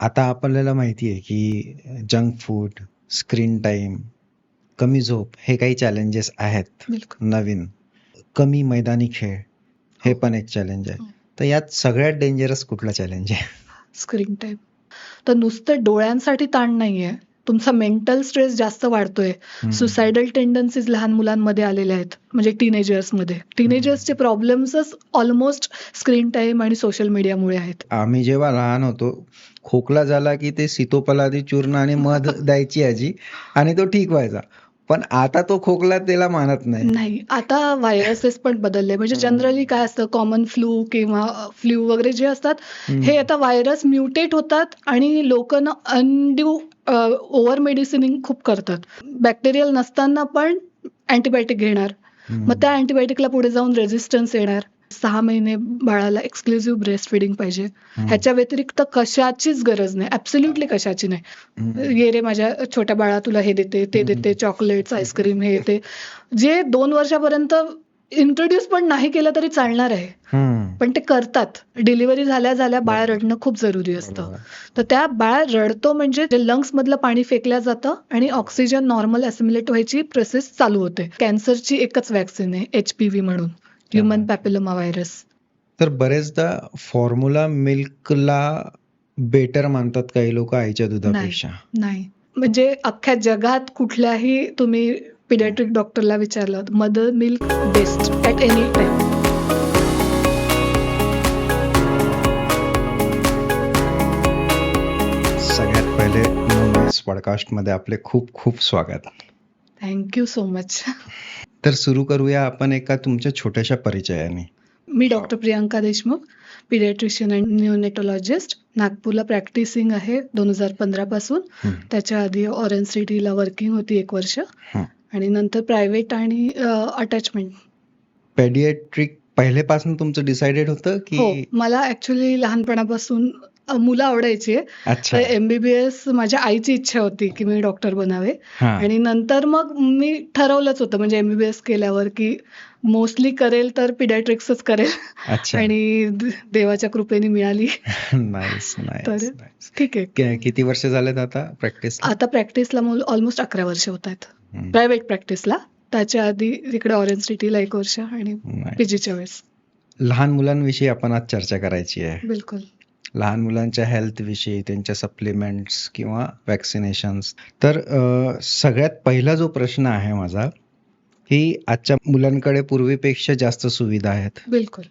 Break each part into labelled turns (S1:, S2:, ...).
S1: आता आपल्याला माहिती आहे की जंक फूड, स्क्रीन टाइम, कमी झोप हे काही चॅलेंजेस आहेत
S2: बिलकुल.
S1: नवीन. कमी मैदानी खेळ हे
S2: हो.
S1: पण एक चॅलेंज आहे.
S2: हं.
S1: तर यात सगळ्यात डेंजरस कुठला चॅलेंज आहे?
S2: Screen time. तर नुसतं डोळ्यांसाठी ताण नाहीये. तुमचा मेंटल स्ट्रेस जास्त वाढतोय. सुसायडल टेंडन्सीज लहान मुलांमध्ये आलेल्या आहेत. म्हणजे टीनेजर्समध्ये. टीनेजर्सचे प्रॉब्लेम्सच ऑलमोस्ट स्क्रीन टाईम आणि सोशल मीडियामुळे आहेत.
S1: आम्ही जेव्हा लहान होतो, खोकला झाला की ते सीतोपलादी चूर्ण आणि मध द्यायची आजी आणि तो ठीक व्हायचा. पण आता तो खोकला त्याला मानत नाही.
S2: नाही, आता व्हायरसेस पण बदलले. म्हणजे जनरली काय असतं कॉमन फ्लू किंवा फ्लू वगैरे जे असतात, हे आता व्हायरस म्युटेट होतात आणि लोकं ना अनड्यू ओव्हर मेडिसिनिंग खूप करतात. बॅक्टेरियल नसताना पण अँटिबायोटिक घेणार. मग त्या अँटिबायोटिकला पुढे जाऊन रेझिस्टन्स येणार. 6 महिने बाळाला एक्सक्लुझिव्ह ब्रेस्ट फीडिंग पाहिजे. ह्याच्या व्यतिरिक्त कशाचीच गरज नाही. ॲब्सोल्युटली कशाची नाही. ये रे माझ्या छोट्या बाळा तुला हे देते, ते देते, चॉकलेट्स, आईस्क्रीम हे ते. जे 2 वर्षापर्यंत इंट्रोड्यूस पण नाही केलं तरी चालणार आहे. पण ते करतात. डिलिव्हरी झाल्या बाळ रडणं खूप जरुरी असतं. तर त्या बाळ रडतो म्हणजे ते लंग्स मधलं पाणी फेकलं जातं आणि ऑक्सिजन नॉर्मल असिम्युलेट व्हायची प्रोसेस चालू होते. कॅन्सरची एकच व्हॅक्सिन आहे HPV म्हणून, ह्युमन पॅपिलोमा व्हायरस.
S1: तर बरेचदा फॉर्म्युला मिल्कला बेटर मानतात काही लोक आईच्या दुधापेक्षा.
S2: नाही. म्हणजे अख्ख्या जगात कुठल्याही तुम्ही पिडियाट्रिक डॉक्टरला विचारलं, mother milk best at any time.
S1: सगळ्यात पहिले मुंबईस पॉडकास्टमध्ये आपले खूप खूप स्वागत.
S2: Thank you so much.
S1: तर सुरू करूया आपण एका तुमच्या छोट्याशा परिचयाने.
S2: मी doctor Priyanka Deshmukh, paediatrician and न्यूनेटॉलॉजिस्ट. नागपूरला प्रॅक्टिसिंग आहे 2015 पासून. त्याच्या आधी ऑरेंज सिटीला वर्किंग होती 1 वर्ष आणि नंतर प्रायव्हेट आणि अटॅचमेंट.
S1: पेडियाट्रिक पहिलेपासून तुमचं डिसाइडेड होतं
S2: हो,
S1: की?
S2: मला ऍक्च्युली लहानपणापासून मुलं आवडायची.
S1: अच्छा.
S2: तर MBBS माझ्या आईची इच्छा होती की मी डॉक्टर बनावे. आणि नंतर मग मी ठरवलंच होतं म्हणजे MBBS केल्यावर की मोस्टली करेल तर पिडियाट्रिक्सच करेल.
S1: अच्छा.
S2: आणि देवाच्या कृपेने मिळाली.
S1: नाईस
S2: तर
S1: नाईस.
S2: ठीक आहे.
S1: किती वर्ष झालेत आता प्रॅक्टिस?
S2: आता प्रॅक्टिसला ऑलमोस्ट 11 वर्ष होत आहेत. प्रायव्हेट प्रॅक्टिसला. त्याच्या आधी इकडे ऑरेंज सिटीला 1 वर्ष आणि PGच्या वेळेस.
S1: लहान मुलांविषयी आपण आज चर्चा करायची आहे.
S2: बिलकुल.
S1: लहान मुलांच्या हेल्थ विषयी, त्यांच्या सप्लिमेंट्स किंवा वॅक्सिनेशन्स. तर सगळ्यात पहिला जो प्रश्न आहे माझा, की आजच्या मुलांकडे पूर्वीपेक्षा जास्त सुविधा आहेत.
S2: बिलकुल.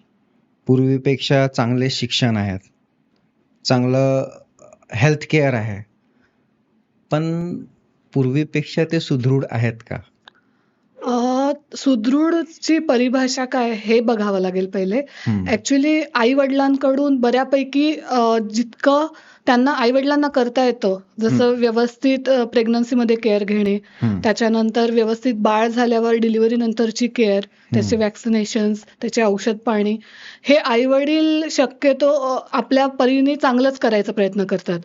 S1: पूर्वीपेक्षा चांगले शिक्षण आहेत, चांगलं हेल्थ केअर आहे, पण पूर्वीपेक्षा ते सुदृढ आहेत का?
S2: सुदृढची परिभाषा काय हे बघावं लागेल पहिले. ऍक्च्युली आई वडिलांकडून बऱ्यापैकी जितकं त्यांना आई वडिलांना करता येतं, जसं व्यवस्थित प्रेग्नन्सीमध्ये केअर घेणे, त्याच्यानंतर व्यवस्थित बाळ झाल्यावर डिलिव्हरी नंतरची केअर, त्याचे वॅक्सिनेशन्स, त्याचे औषध पाणी, हे आई वडील शक्यतो आपल्या परीने चांगलंच करायचा प्रयत्न करतात.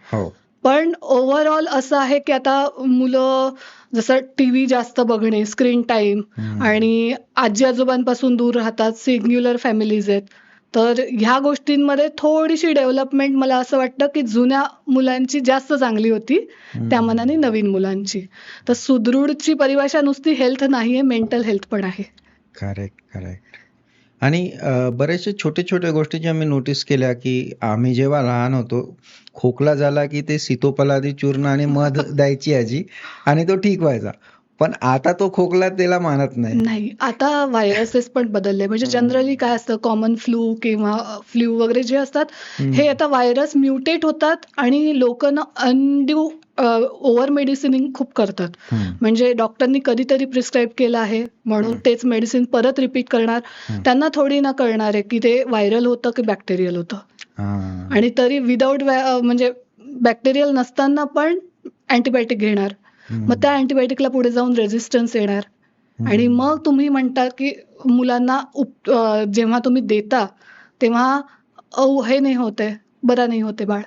S2: पण ओव्हरऑल असं आहे की आता मुलं जसं टीव्ही जास्त बघणे, स्क्रीन टाइम आणि आजी आजोबांपासून दूर राहतात, सिंग्युलर फॅमिलीज आहेत. तर ह्या गोष्टींमध्ये थोडीशी डेव्हलपमेंट मला असं वाटतं की जुन्या मुलांची जास्त चांगली होती त्या मानाने नवीन मुलांची. तर सुदृढची परिभाषा नुसती हेल्थ नाहीये, मेंटल हेल्थ पण आहे.
S1: करेक्ट. आणि बरेचसे छोटे छोटे गोष्टी ज्या मी नोटीस केल्या की आम्ही जेव्हा लहान होतो, खोकला झाला की ते सीतोपलादी चूर्ण आणि मध द्यायची आजी आणि तो ठीक व्हायचा. पण आता तो खोकला त्याला मानत
S2: नाही, आता व्हायरसेस पण बदलले. म्हणजे जनरली काय असतं कॉमन फ्लू किंवा फ्लू वगैरे जे असतात, हे आता व्हायरस म्युटेट होतात आणि लोकं ना अनड्यू ओव्हर मेडिसिनिंग खूप करतात. म्हणजे डॉक्टरनी कधीतरी प्रिस्क्राईब केलं आहे म्हणून तेच मेडिसिन परत रिपीट करणार. त्यांना थोडी ना कळणार आहे की ते व्हायरल होतं की बॅक्टेरियल होतं. आणि तरी विदाऊट म्हणजे बॅक्टेरियल नसताना पण अँटिबायोटिक घेणार. मग त्या अँटिबायोटिकला पुढे जाऊन रेझिस्टन्स येणार. आणि मग तुम्ही म्हणता की मुलांना जेव्हा तुम्ही देता तेव्हा हे नाही होते, बरा नाही होते बाळ.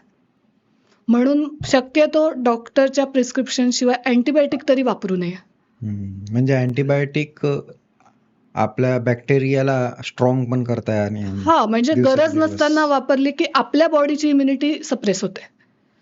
S2: म्हणून शक्यतो डॉक्टरच्या प्रिस्क्रिप्शन शिवाय अँटिबायोटिक तरी वापरू नये.
S1: म्हणजे अँटिबायोटिक आपल्या बॅक्टेरियाला स्ट्रॉंग पण करताय आणि
S2: म्हणजे गरज नसताना वापरली की आपल्या बॉडीची इम्युनिटी सप्रेस होते.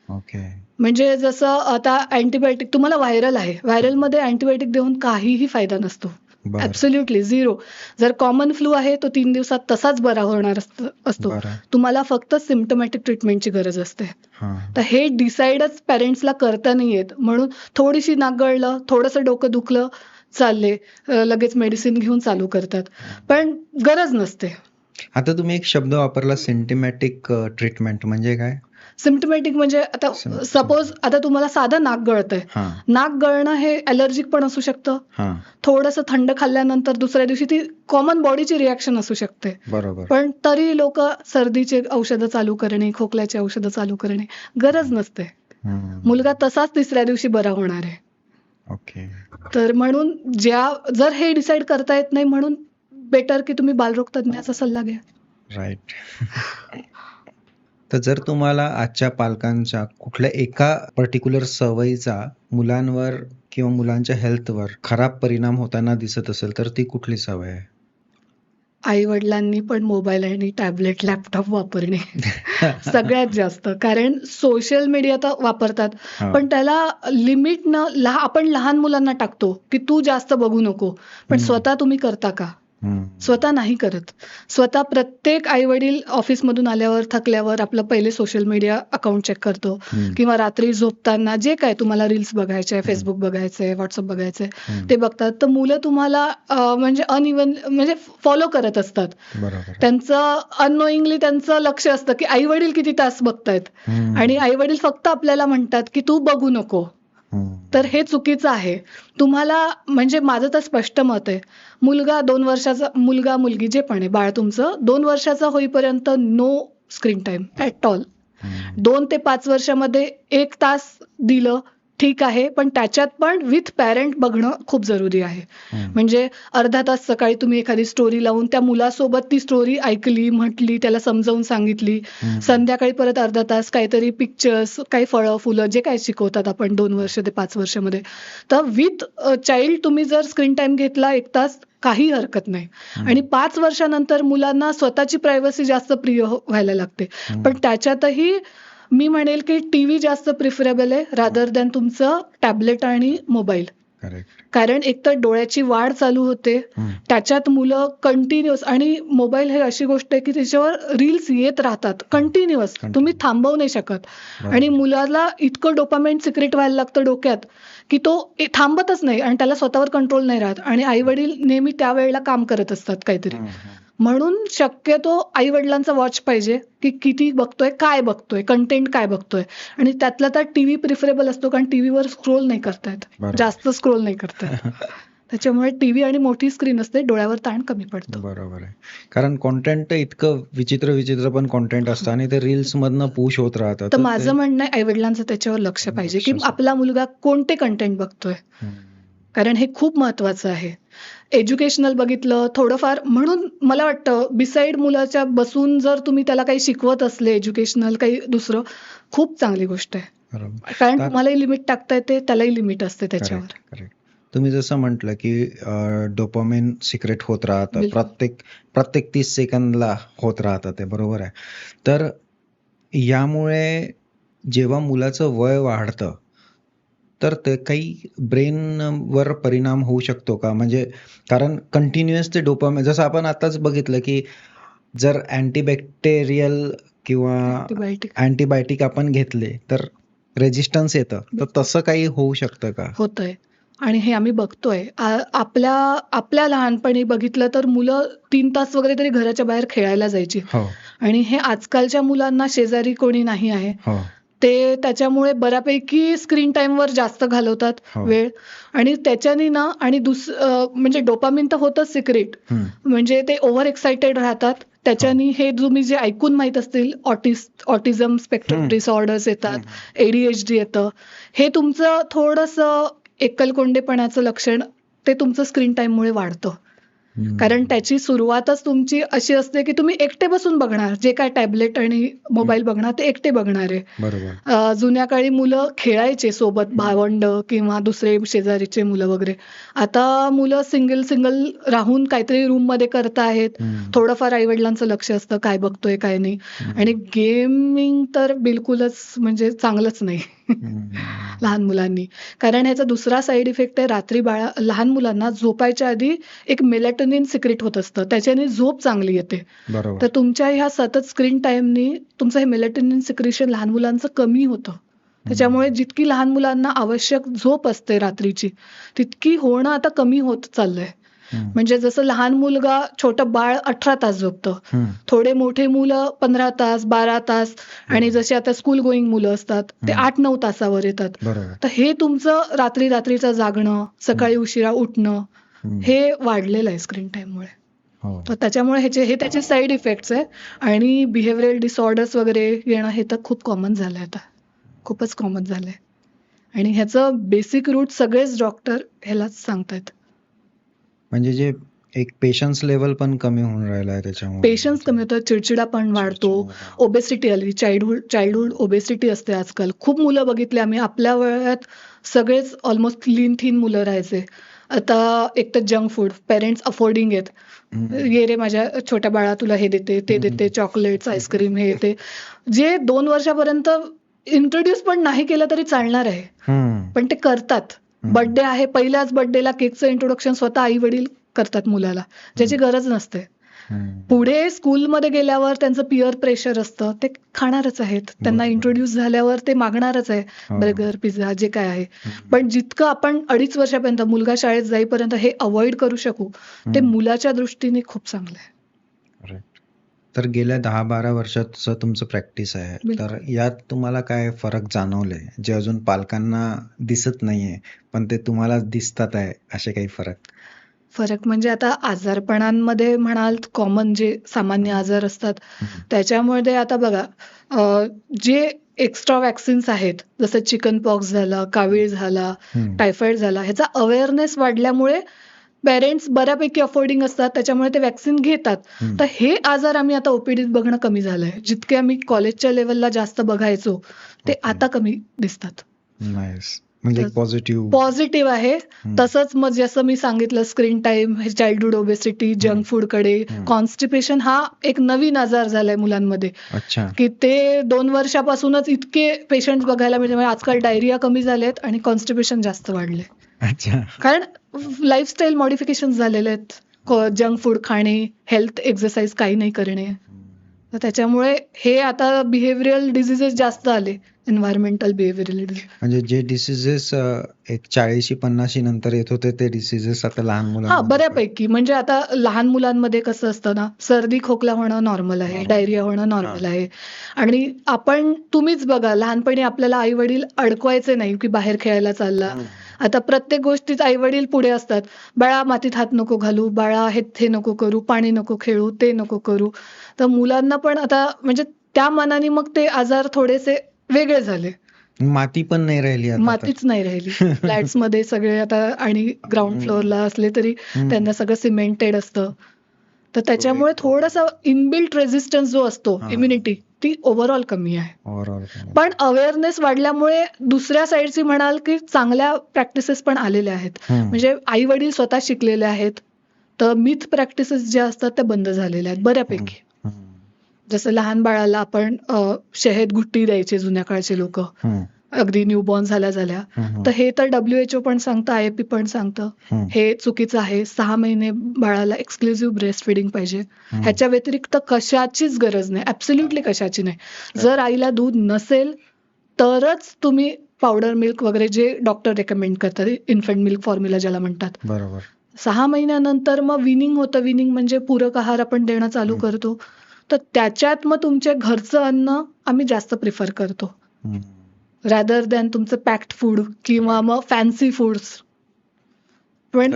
S1: ओके.
S2: म्हणजे जसं आता अँटीबायोटिक तुम्हाला व्हायरलमध्ये अँटीबायोटिक देऊन काहीही फायदा नसतो.
S1: बरं.
S2: Absolutely zero. जर कॉमन फ्लू आहे तो 3 दिवसात तसाच बरा होणार असतो.
S1: बरं.
S2: तुम्हाला फक्त सिम्पटमॅटिक ट्रीटमेंटची गरज असते.
S1: हां.
S2: तर हे डिसाईडच पॅरेंट्सला करता नाही येत. म्हणून थोडीशी नाक गळलं, थोडंसं डोकं दुखलं, चालले लगेच मेडिसिन घेऊन चालू करतात. पण गरज नसते.
S1: आता तुम्ही एक शब्द वापरला सिम्प्टमॅटिक ट्रीटमेंट म्हणजे काय?
S2: सिम्प्टमॅटिक म्हणजे आता सपोज आता तुम्हाला साधं नाक गळतंय.
S1: हां.
S2: नाक गळणं हे ॲलर्जिक पण असू शकतं.
S1: हां.
S2: थोडंसं थंड खाल्ल्यानंतर दुसऱ्या दिवशी ती कॉमन बॉडीची रिॲक्शन असू शकते.
S1: बरोबर.
S2: पण तरी लोक सर्दीचे औषधं चालू करणे, खोकल्याची औषधं चालू करणे गरज नसते.
S1: हम्म.
S2: मुलगा तसाच तिसऱ्या दिवशी बरा होणार आहे.
S1: ओके.
S2: तर म्हणून जर हे डिसाईड करता येत नाही म्हणून बेटर की तुम्ही बालरोग तज्ञाचा सल्ला घ्या.
S1: राईट. तर जर तुम्हाला आजच्या पालकांच्या कुठल्या एका पर्टिक्युलर सवयीचा मुलांवर किंवा मुलांच्या हेल्थवर खराब परिणाम होताना दिसत असेल तर ती कुठली सवय आहे?
S2: आई वडिलांनी पण मोबाईल आणि टॅबलेट लॅपटॉप वापरणे सगळ्यात जास्त. कारण सोशल मीडिया तर वापरतात
S1: हा.
S2: पण त्याला लिमिटनं आपण लहान मुलांना टाकतो की तू जास्त बघू नको, पण स्वतः तुम्ही करता का? स्वतः नाही करत. स्वतः प्रत्येक आई वडील ऑफिसमधून आल्यावर थकल्यावर आपलं पहिले सोशल मीडिया अकाउंट चेक करतो किंवा रात्री झोपताना जे काय तुम्हाला रील्स बघायचे, फेसबुक बघायचे, व्हॉट्सअप बघायचे ते बघतात. तर मुलं तुम्हाला म्हणजे फॉलो करत असतात.
S1: बरोबर.
S2: त्यांचं अननोईंगली त्यांचं लक्ष असतं की आई वडील किती तास बघतायत आणि आई वडील फक्त आपल्याला म्हणतात की तू बघू नको. तर हे चुकीचं आहे. तुम्हाला म्हणजे माझं तर स्पष्ट मत आहे, मुलगा 2 वर्षाचा मुलगा मुलगी जे पण आहे बाळ तुमचं 2 वर्षाचा होईपर्यंत no screen time at all. 2 ते 5 वर्षामध्ये 1 तास दिलं ठीक आहे, पण त्याच्यात पण विथ पॅरेंट बघणं खूप जरुरी आहे. म्हणजे अर्धा तास सकाळी तुम्ही एखादी स्टोरी लावून त्या मुलासोबत ती स्टोरी ऐकली, म्हटली, त्याला समजावून सांगितली. संध्याकाळी परत अर्धा तास काहीतरी पिक्चर्स, काही फळं फुलं जे काही शिकवतात आपण 2 वर्ष ते 5 वर्षामध्ये. तर विथ चाइल्ड तुम्ही जर स्क्रीन टाइम घेतला 1 तास काही हरकत नाही. आणि 5 वर्षानंतर मुलांना स्वतःची प्रायव्हसी जास्त प्रिय व्हायला लागते. पण त्याच्यातही मी म्हणेल की टीव्ही जास्त प्रिफरेबल आहे रादर दॅन तुमचं टॅबलेट आणि मोबाईल. कारण एकतर डोळ्याची वाढ चालू होते, त्याच्यात मुलं कंटिन्युअस, आणि मोबाईल हे अशी गोष्ट आहे की त्याच्यावर रील्स येत राहतात कंटिन्युअस, तुम्ही थांबवू नाही शकत. आणि मुलाला इतकं डोपामाइन सिक्रेट व्हायला लागतं डोक्यात की तो थांबतच नाही आणि त्याला स्वतःवर कंट्रोल नाही राहत. आणि आई वडील नेहमी त्यावेळेला काम करत असतात काहीतरी. म्हणून शक्यतो आई वडिलांचा वॉच पाहिजे की किती बघतोय, काय बघतोय, कंटेंट काय बघतोय. आणि त्यातला तर टीव्ही प्रिफरेबल असतो कारण टीव्हीवर स्क्रोल नाही करतायत, जास्त स्क्रोल नाही करतायत. त्याच्यामुळे टीव्ही आणि मोठी स्क्रीन असते, डोळ्यावर ताण कमी पडतो.
S1: बरोबर आहे. कारण कॉन्टेंट इतकं विचित्र पण कॉन्टेंट असतं आणि ते रील्स मधनं पुश होत राहतात.
S2: तर माझं म्हणणं आहे आई वडिलांचं त्याच्यावर लक्ष पाहिजे की आपला मुलगा कोणते कंटेंट बघतोय, कारण हे खूप महत्वाचं आहे. एज्युकेशनल बघितलं थोडंफार, म्हणून मला वाटतं बिसाईड मुलाच्या बसून जर तुम्ही त्याला काही शिकवत असले एज्युकेशनल काही दुसरं, खूप चांगली गोष्ट आहे. कारण तुम्हालाही लिमिट टाकता येते, त्यालाही लिमिट असते त्याच्यावर.
S1: तुम्ही जसं म्हटलं की डोपामाइन सिक्रेट होत राहतं, प्रत्येक 30 सेकंदला होत राहतं, ते बरोबर आहे. तर यामुळे जेव्हा मुलाचं वय वाढतं तर ते काही ब्रेनवर परिणाम होऊ शकतो का? म्हणजे कारण कंटिन्युअस ते डोपामाइन, जसं आपण आताच बघितलं की जर अँटीबॅक्टेरियल किंवा अँटीबायोटिक आपण घेतले तर रेजिस्टन्स येतं, तर तसं काही होऊ शकतं का?
S2: होतंय आणि हे आम्ही बघतोय. आपल्या लहानपणी बघितलं तर मुलं 3 तास वगैरे तरी घराच्या बाहेर खेळायला जायची. आणि हे आजकालच्या मुलांना शेजारी कोणी नाही आहे, ते त्याच्यामुळे बऱ्यापैकी स्क्रीन टाइमवर जास्त घालवतात वेळ. आणि त्याच्याने ना, आणि म्हणजे डोपामिन तर होतच सिक्रेट, म्हणजे ते ओव्हर एक्साइटेड राहतात. त्याच्यानी हे तुम्ही जे ऐकून माहित असतील, ऑटिझम स्पेक्ट्रम डिसऑर्डर्स येतात, ADHD येतं, हे तुमचं थोडंसं एकलकोंडेपणाचं लक्षण ते तुमचं स्क्रीन टाइममुळे वाढतं. कारण त्याची सुरुवातच तुमची अशी असते की तुम्ही एकटे बसून बघणार, जे काय टॅबलेट आणि मोबाईल बघणार ते एकटे बघणार आहे.
S1: बरोबर.
S2: जुन्या काळी मुलं खेळायचे सोबत, भावंड किंवा दुसरे शेजारीचे मुलं वगैरे. आता मुलं सिंगल सिंगल राहून काहीतरी रूम मध्ये करतायत. थोडंफार आईवडिलांचं लक्ष असतं काय बघतोय काय नाही. आणि गेमिंग तर बिलकुलच म्हणजे चांगलंच नाही लहान मुलांनी. कारण ह्याचा दुसरा साईड इफेक्ट आहे, रात्री लहान मुलांना झोपायच्या आधी एक मेलाटोनिन सिक्रेट होत असतं, त्याच्याने झोप चांगली येते.
S1: बरोबर.
S2: तर तुमच्या ह्या सतत स्क्रीन टाइमनी तुमचं हे मेलाटोनिन सिक्रेशन लहान मुलांचं कमी होतं. त्याच्यामुळे जितकी लहान मुलांना आवश्यक झोप असते रात्रीची, तितकी होणं आता कमी होत चाललंय. म्हणजे जसं लहान मुलगा, छोटं बाळ 18 तास झोपतं, थोडे मोठे मुलं 15 तास, 12 तास, आणि जसे आता स्कूल गोईंग मुलं असतात ते 8-9 तासावर येतात.
S1: बरोबर.
S2: तर हे तुमचं रात्रीचं जागणं, सकाळी उशिरा उठणं, हे वाढलेलं आहे स्क्रीन टाईममुळे.
S1: हो.
S2: तर त्याच्यामुळे हे त्याचे साईड इफेक्ट्स आहे. आणि बिहेव्हिअरल डिसऑर्डर्स वगैरे येणं हे तर खूप कॉमन झालंय आता, खूपच कॉमन झालंय. आणि ह्याचं बेसिक रूट सगळेच डॉक्टर ह्यालाच सांगतात.
S1: म्हणजे जे एक पेशन्स लेवल पण कमी होऊन राहिला आहे त्याच्यामुळे.
S2: पेशन्स कमी होतं, चिडचिडा पण वाढतो, ओबेसिटी आली, चाइल्डहुड ओबेसिटी असते आजकाल. खूप मुलं बघितली आम्ही, आपल्या वयात सगळेच ऑलमोस्ट लीन थीन मुलं राहायचे. आता एक तर जंक फूड, पेरेंट्स अफोर्डिंग आहेत, ये रे माझ्या छोट्या बाळा तुला हे देते ते देते, चॉकलेट्स, आईस्क्रीम, हे ते, जे 2 वर्षापर्यंत इंट्रोड्यूस पण नाही केलं तरी चालणार आहे, पण ते करतात. बर्थडे आहे, पहिल्याच बर्थडेला केकचं इंट्रोडक्शन स्वतः आई वडील करतात मुलाला, ज्याची गरज नसते. पुढे स्कूलमध्ये गेल्यावर त्यांचं पिअर प्रेशर असतं, ते खाणारच आहेत. त्यांना इंट्रोड्यूस झाल्यावर ते मागणारच आहे, बर्गर, पिझ्झा, जे काय आहे. पण जितकं आपण 2.5 वर्षापर्यंत, मुलगा शाळेत जाईपर्यंत हे अवॉइड करू शकू, ते मुलाच्या दृष्टीने खूप चांगलं आहे.
S1: तर गेल्या 10-12 वर्षाचं तुमचं प्रॅक्टिस आहे, तर यात तुम्हाला काय फरक जाणवले जे अजून पालकांना दिसत नाहीये पण ते तुम्हाला दिसतात आहे, असे काही
S2: फरक म्हणजे आता आजारपणांमध्ये म्हणाल, कॉमन जे सामान्य आजार असतात त्याच्यामध्ये आता बघा, जे एक्स्ट्रा वॅक्सिन्स आहेत, जसं चिकन पॉक्स झाला, कावीळ झाला, टायफॉइड झाला, ह्याचा अवेअरनेस वाढल्यामुळे पेरेंट्स बऱ्यापैकी अफोर्डिंग असतात, त्याच्यामुळे ते वॅक्सिन घेतात. तर हे आजार आम्ही आता ओपीडीत बघणं कमी झालंय. जितके आम्ही कॉलेजच्या लेवलला जास्त बघायचो ते आता कमी दिसतात.
S1: म्हणजे
S2: पॉझिटिव्ह आहे. तसंच मग जसं मी सांगितलं, screen time, childhood obesity, junk फूडकडे, कॉन्स्टिपेशन हा एक नवीन आजार झालाय मुलांमध्ये, की ते 2 वर्षापासूनच इतके पेशंट बघायला मिळते. आजकाल डायरिया कमी झालेत आणि कॉन्स्टिपेशन जास्त वाढले, कारण लाईफस्टाईल मॉडिफिकेशन झालेले आहेत. जंक फूड खाणे, हेल्थ एक्सरसाइज काही नाही करणे, तर त्याच्यामुळे हे आता बिहेव्हिअरल डिझिजेस जास्त आले, एन्व्हायरमेंटल बिहेव्हिअरल डिझीज.
S1: म्हणजे जे डिसीजेस एक 40-50 नंतर येत होते ते डिसीजेस आता लहान मुलांना
S2: बऱ्यापैकी. म्हणजे आता लहान मुलांमध्ये कसं असतं ना, सर्दी खोकला होणं नॉर्मल आहे, डायरिया होणं नॉर्मल आहे. आणि तुम्हीच बघा, लहानपणी आपल्याला आई वडील अडकवायचे नाही की बाहेर खेळायला चालला. आता प्रत्येक गोष्टीत आई वडील पुढे असतात, बाळा मातीत हात नको घालू, बाळा हे नको करू, पाणी नको खेळू, ते नको करू. तर मुलांना पण आता म्हणजे त्या मनाने मग ते आजार थोडेसे वेगळे झाले.
S1: माती पण नाही राहिली,
S2: मातीच नाही राहिली फ्लॅट्स मध्ये सगळे आता, आणि ग्राउंड फ्लोअरला असले तरी त्यांना सगळं सिमेंटेड असतं. तर त्याच्यामुळे थोडासा इनबिल्ट रेझिस्टन्स जो असतो, इम्युनिटी, ती ओव्हरऑल कमी आहे. पण अवेअरनेस वाढल्यामुळे दुसऱ्या साईडची म्हणाल की चांगल्या प्रॅक्टिसेस पण आलेल्या आहेत. म्हणजे आई वडील स्वतः शिकलेले आहेत, तर मिथ प्रॅक्टिसेस ज्या असतात त्या बंद झालेल्या आहेत बऱ्यापैकी. जसं लहान बाळाला आपण शहद गुट्टी द्यायचे जुन्या काळचे लोक, अगदी न्यूबॉर्न झाल्या, तर हे तर WHO पण सांगतं, IAP पण सांगतं, हे चुकीचं आहे. 6 महिने बाळाला एक्सक्लुझिव्ह ब्रेस्ट फीडिंग पाहिजे. ह्याच्या व्यतिरिक्त कशाचीच गरज नाही, ऍब्सोल्युटली कशाची नाही. जर आईला दूध नसेल तरच तुम्ही पावडर मिल्क वगैरे जे डॉक्टर रेकमेंड करतात, इन्फंट मिल्क फॉर्म्युला ज्याला म्हणतात,
S1: बरोबर,
S2: 6 महिन्यानंतर मग विनिंग होतं. विनिंग म्हणजे पूरक आहार आपण देणं चालू करतो. तर त्याच्यात मग तुमच्या घरचं अन्न आम्ही जास्त प्रिफर करतो, रॅदर दॅन तुमचं पॅक्ड फूड किंवा मग फॅन्सी फूड्स. पण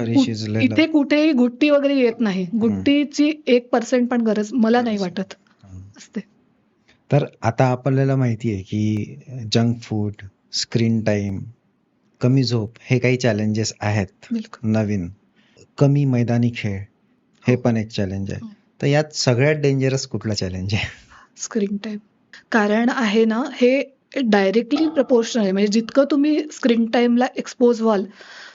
S2: इथे कुठेही गुट्टी वगैरे येत नाही. गुट्टीची 1% पण गरज मला नाही वाटत असते.
S1: तर आता आपल्याला माहिती आहे की जंक फूड, स्क्रीन टाइम, कमी झोप हे काही चॅलेंजेस आहेत. नवीन कमी मैदानी खेळ, हे पण एक चॅलेंज आहे. तर यात सगळ्यात डेंजरस कुठला चॅलेंज आहे?
S2: Screen time. कारण आहे ना, हे डायरेक्टली प्रपोर्शनल आहे. म्हणजे जितकं तुम्ही स्क्रीन टाइमला एक्सपोज व्हाल,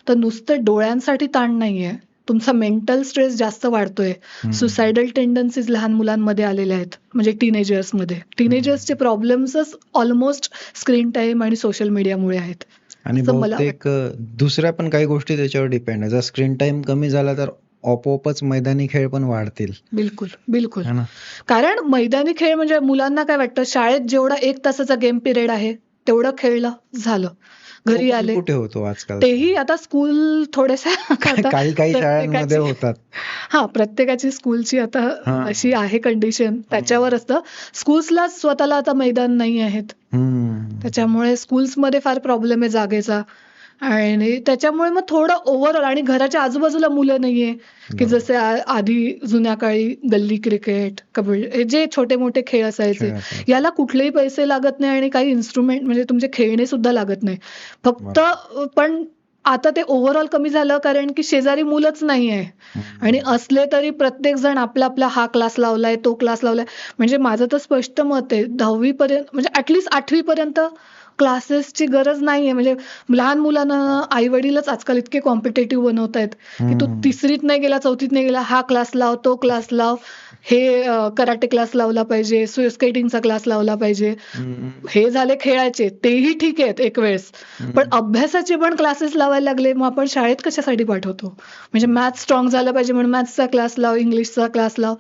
S2: तर नुसतं डोळ्यांसाठी ताण नाहीये. तुमचा मेंटल स्ट्रेस जास्त वाढतोय. सुसायडल टेंडन्सीज लहान मुलांमध्ये आलेल्या आहेत, म्हणजे टीनेजर्समध्ये. टीनेजर्सचे प्रॉब्लेम्सच ऑलमोस्ट स्क्रीन टाइम आणि सोशल मीडियामुळे आहेत,
S1: आणि
S2: असं मला वाटतं.
S1: बहुतेक दुसऱ्या पण काही गोष्टी त्याच्यावर डिपेंड आहे. जर स्क्रीन टाइम कमी झाला तर आपोआपच मैदानी खेळ पण वाढतील,
S2: बिलकुल, बिलकुल.
S1: है ना?
S2: कारण मैदानी खेळ म्हणजे मुलांना काय वाटतं, शाळेत जेवढा 1 तासाचा गेम पिरियड आहे, तेवढं खेळलं, झालं.
S1: तो
S2: घरी
S1: पण
S2: आले.
S1: कुठे होतो आजकाल?
S2: तेही आता स्कूल थोड्याशा आता
S1: काही काही शाळांमध्ये
S2: प्रत्येकाची
S1: होतात.
S2: प्रत्येकाची स्कूलची आता
S1: हा.
S2: अशी आहे कंडिशन, त्याच्यावर असतं. स्कूल्सला स्वतःला आता मैदान नाही आहेत. त्याच्यामुळे स्कूल्समध्ये फार प्रॉब्लेम आहे जागेचा. आणि त्याच्यामुळे मग थोडं ओव्हरऑल, आणि घराच्या आजूबाजूला मुलं नाहीये की जसे आधी जुन्या काळी गल्ली क्रिकेट, कबड्डी, हे जे छोटे मोठे खेळ असायचे, याला कुठलेही पैसे लागत नाही आणि काही इन्स्ट्रुमेंट म्हणजे तुमचे खेळणे सुद्धा लागत नाही. फक्त पण आता ते ओव्हरऑल कमी झालं, कारण की शेजारी मुलंच नाही आहे. आणि असले तरी प्रत्येक जण आपला आपला हा क्लास लावलाय, तो क्लास लावलाय. म्हणजे माझं तर स्पष्ट मत आहे, 10वी पर्यंत म्हणजे ऍटलीस्ट 8वी पर्यंत क्लासेसची गरज नाहीये. म्हणजे लहान मुलांना आई वडीलच आजकाल इतके कॉम्पिटेटिव्ह बनवतायत की तू 3रीत नाही गेला, 4थीत नाही गेला, हा क्लास लाव, तो क्लास लाव, हे कराटे क्लास लावला पाहिजे, स्केटिंगचा क्लास लावला पाहिजे. हे झाले खेळाचे, तेही ठीक आहेत एक वेळेस, पण अभ्यासाचे पण क्लासेस लावायला लागले. मग आपण शाळेत कशासाठी पाठवतो? म्हणजे मॅथ्स स्ट्रॉंग झालं पाहिजे म्हणून मॅथ्सचा क्लास लाव, इंग्लिशचा क्लास लाव.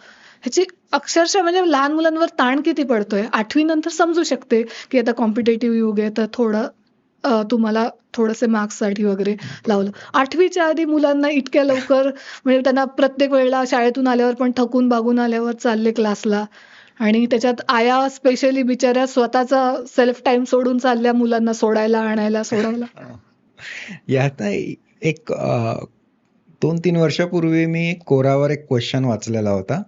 S2: ह्याची अक्षरशः म्हणजे लहान मुलांवर ताण किती पडतोय. 8वी नंतर समजू शकते की आता कॉम्पिटेटिव्ह युग आहे, तर थोडं तुम्हाला थोडंसे मार्क्ससाठी वगैरे लावलं. 8वीच्या आधी मुलांना इतक्या लवकर म्हणजे त्यांना प्रत्येक वेळेला शाळेतून आल्यावर पण थकून बागून आल्यावर चालले क्लासला, आणि त्याच्यात आया स्पेशली बिचाऱ्या स्वतःचा सेल्फ टाइम सोडून चालल्या मुलांना सोडायला, आणायला, सोडायला.
S1: यात एक 2-3 वर्षापूर्वी मी कोरावर एक क्वेश्चन वाचलेला होता.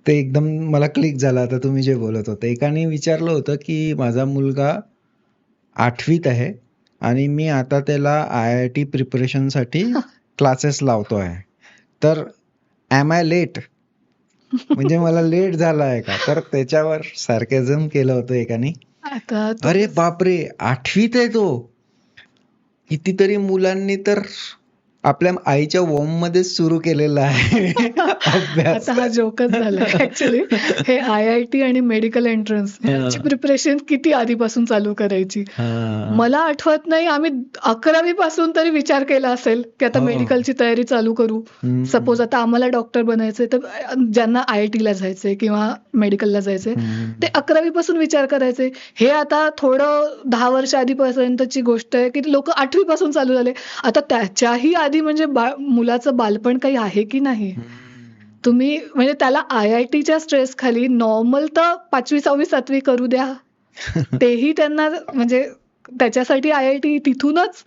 S1: ते एकदम मला क्लिक झालं. आता तुम्ही जे बोलत होते, एकाने विचारलं होतं की माझा मुलगा 8वीत आहे आणि मी आता त्याला IIT प्रिपरेशनसाठी क्लासेस लावतो आहे, तर ॲम आय लेट? म्हणजे मला लेट झाला आहे का? तर त्याच्यावर सार्केझम केलं होतं एकाने.
S2: आता
S1: अरे बापरे, 8वीत आहे तो! कितीतरी मुलांनी तर आपल्या आईच्या वॉर्म मध्येच सुरू केलेला आहे अभ्यास.
S2: आता हा जोकच झाला ऍक्च्युली. हे IIT आणि मेडिकल एंट्रन्स याची प्रिपरेशन किती आधीपासून चालू करायची. मला आठवत नाही, आम्ही 11वी पासून तरी विचार केला असेल की आता मेडिकलची तयारी चालू करू. सपोज आता आम्हाला डॉक्टर बनायचंय, तर ज्यांना IIT ला जायचंय किंवा मेडिकलला जायचंय ते 11वी पासून विचार करायचे. हे आता थोडं 10 वर्ष आधीपर्यंतची गोष्ट आहे की लोक 8वी पासून चालू झाले. आता त्याच्याही आधी म्हणजे मुलाचं बालपण काही आहे की नाही. तुम्ही म्हणजे त्याला IITच्या स्ट्रेस खाली नॉर्मल तर 5वी 6वी 7वी करू द्या, तेही त्यांना म्हणजे त्याच्यासाठी IIT तिथूनच.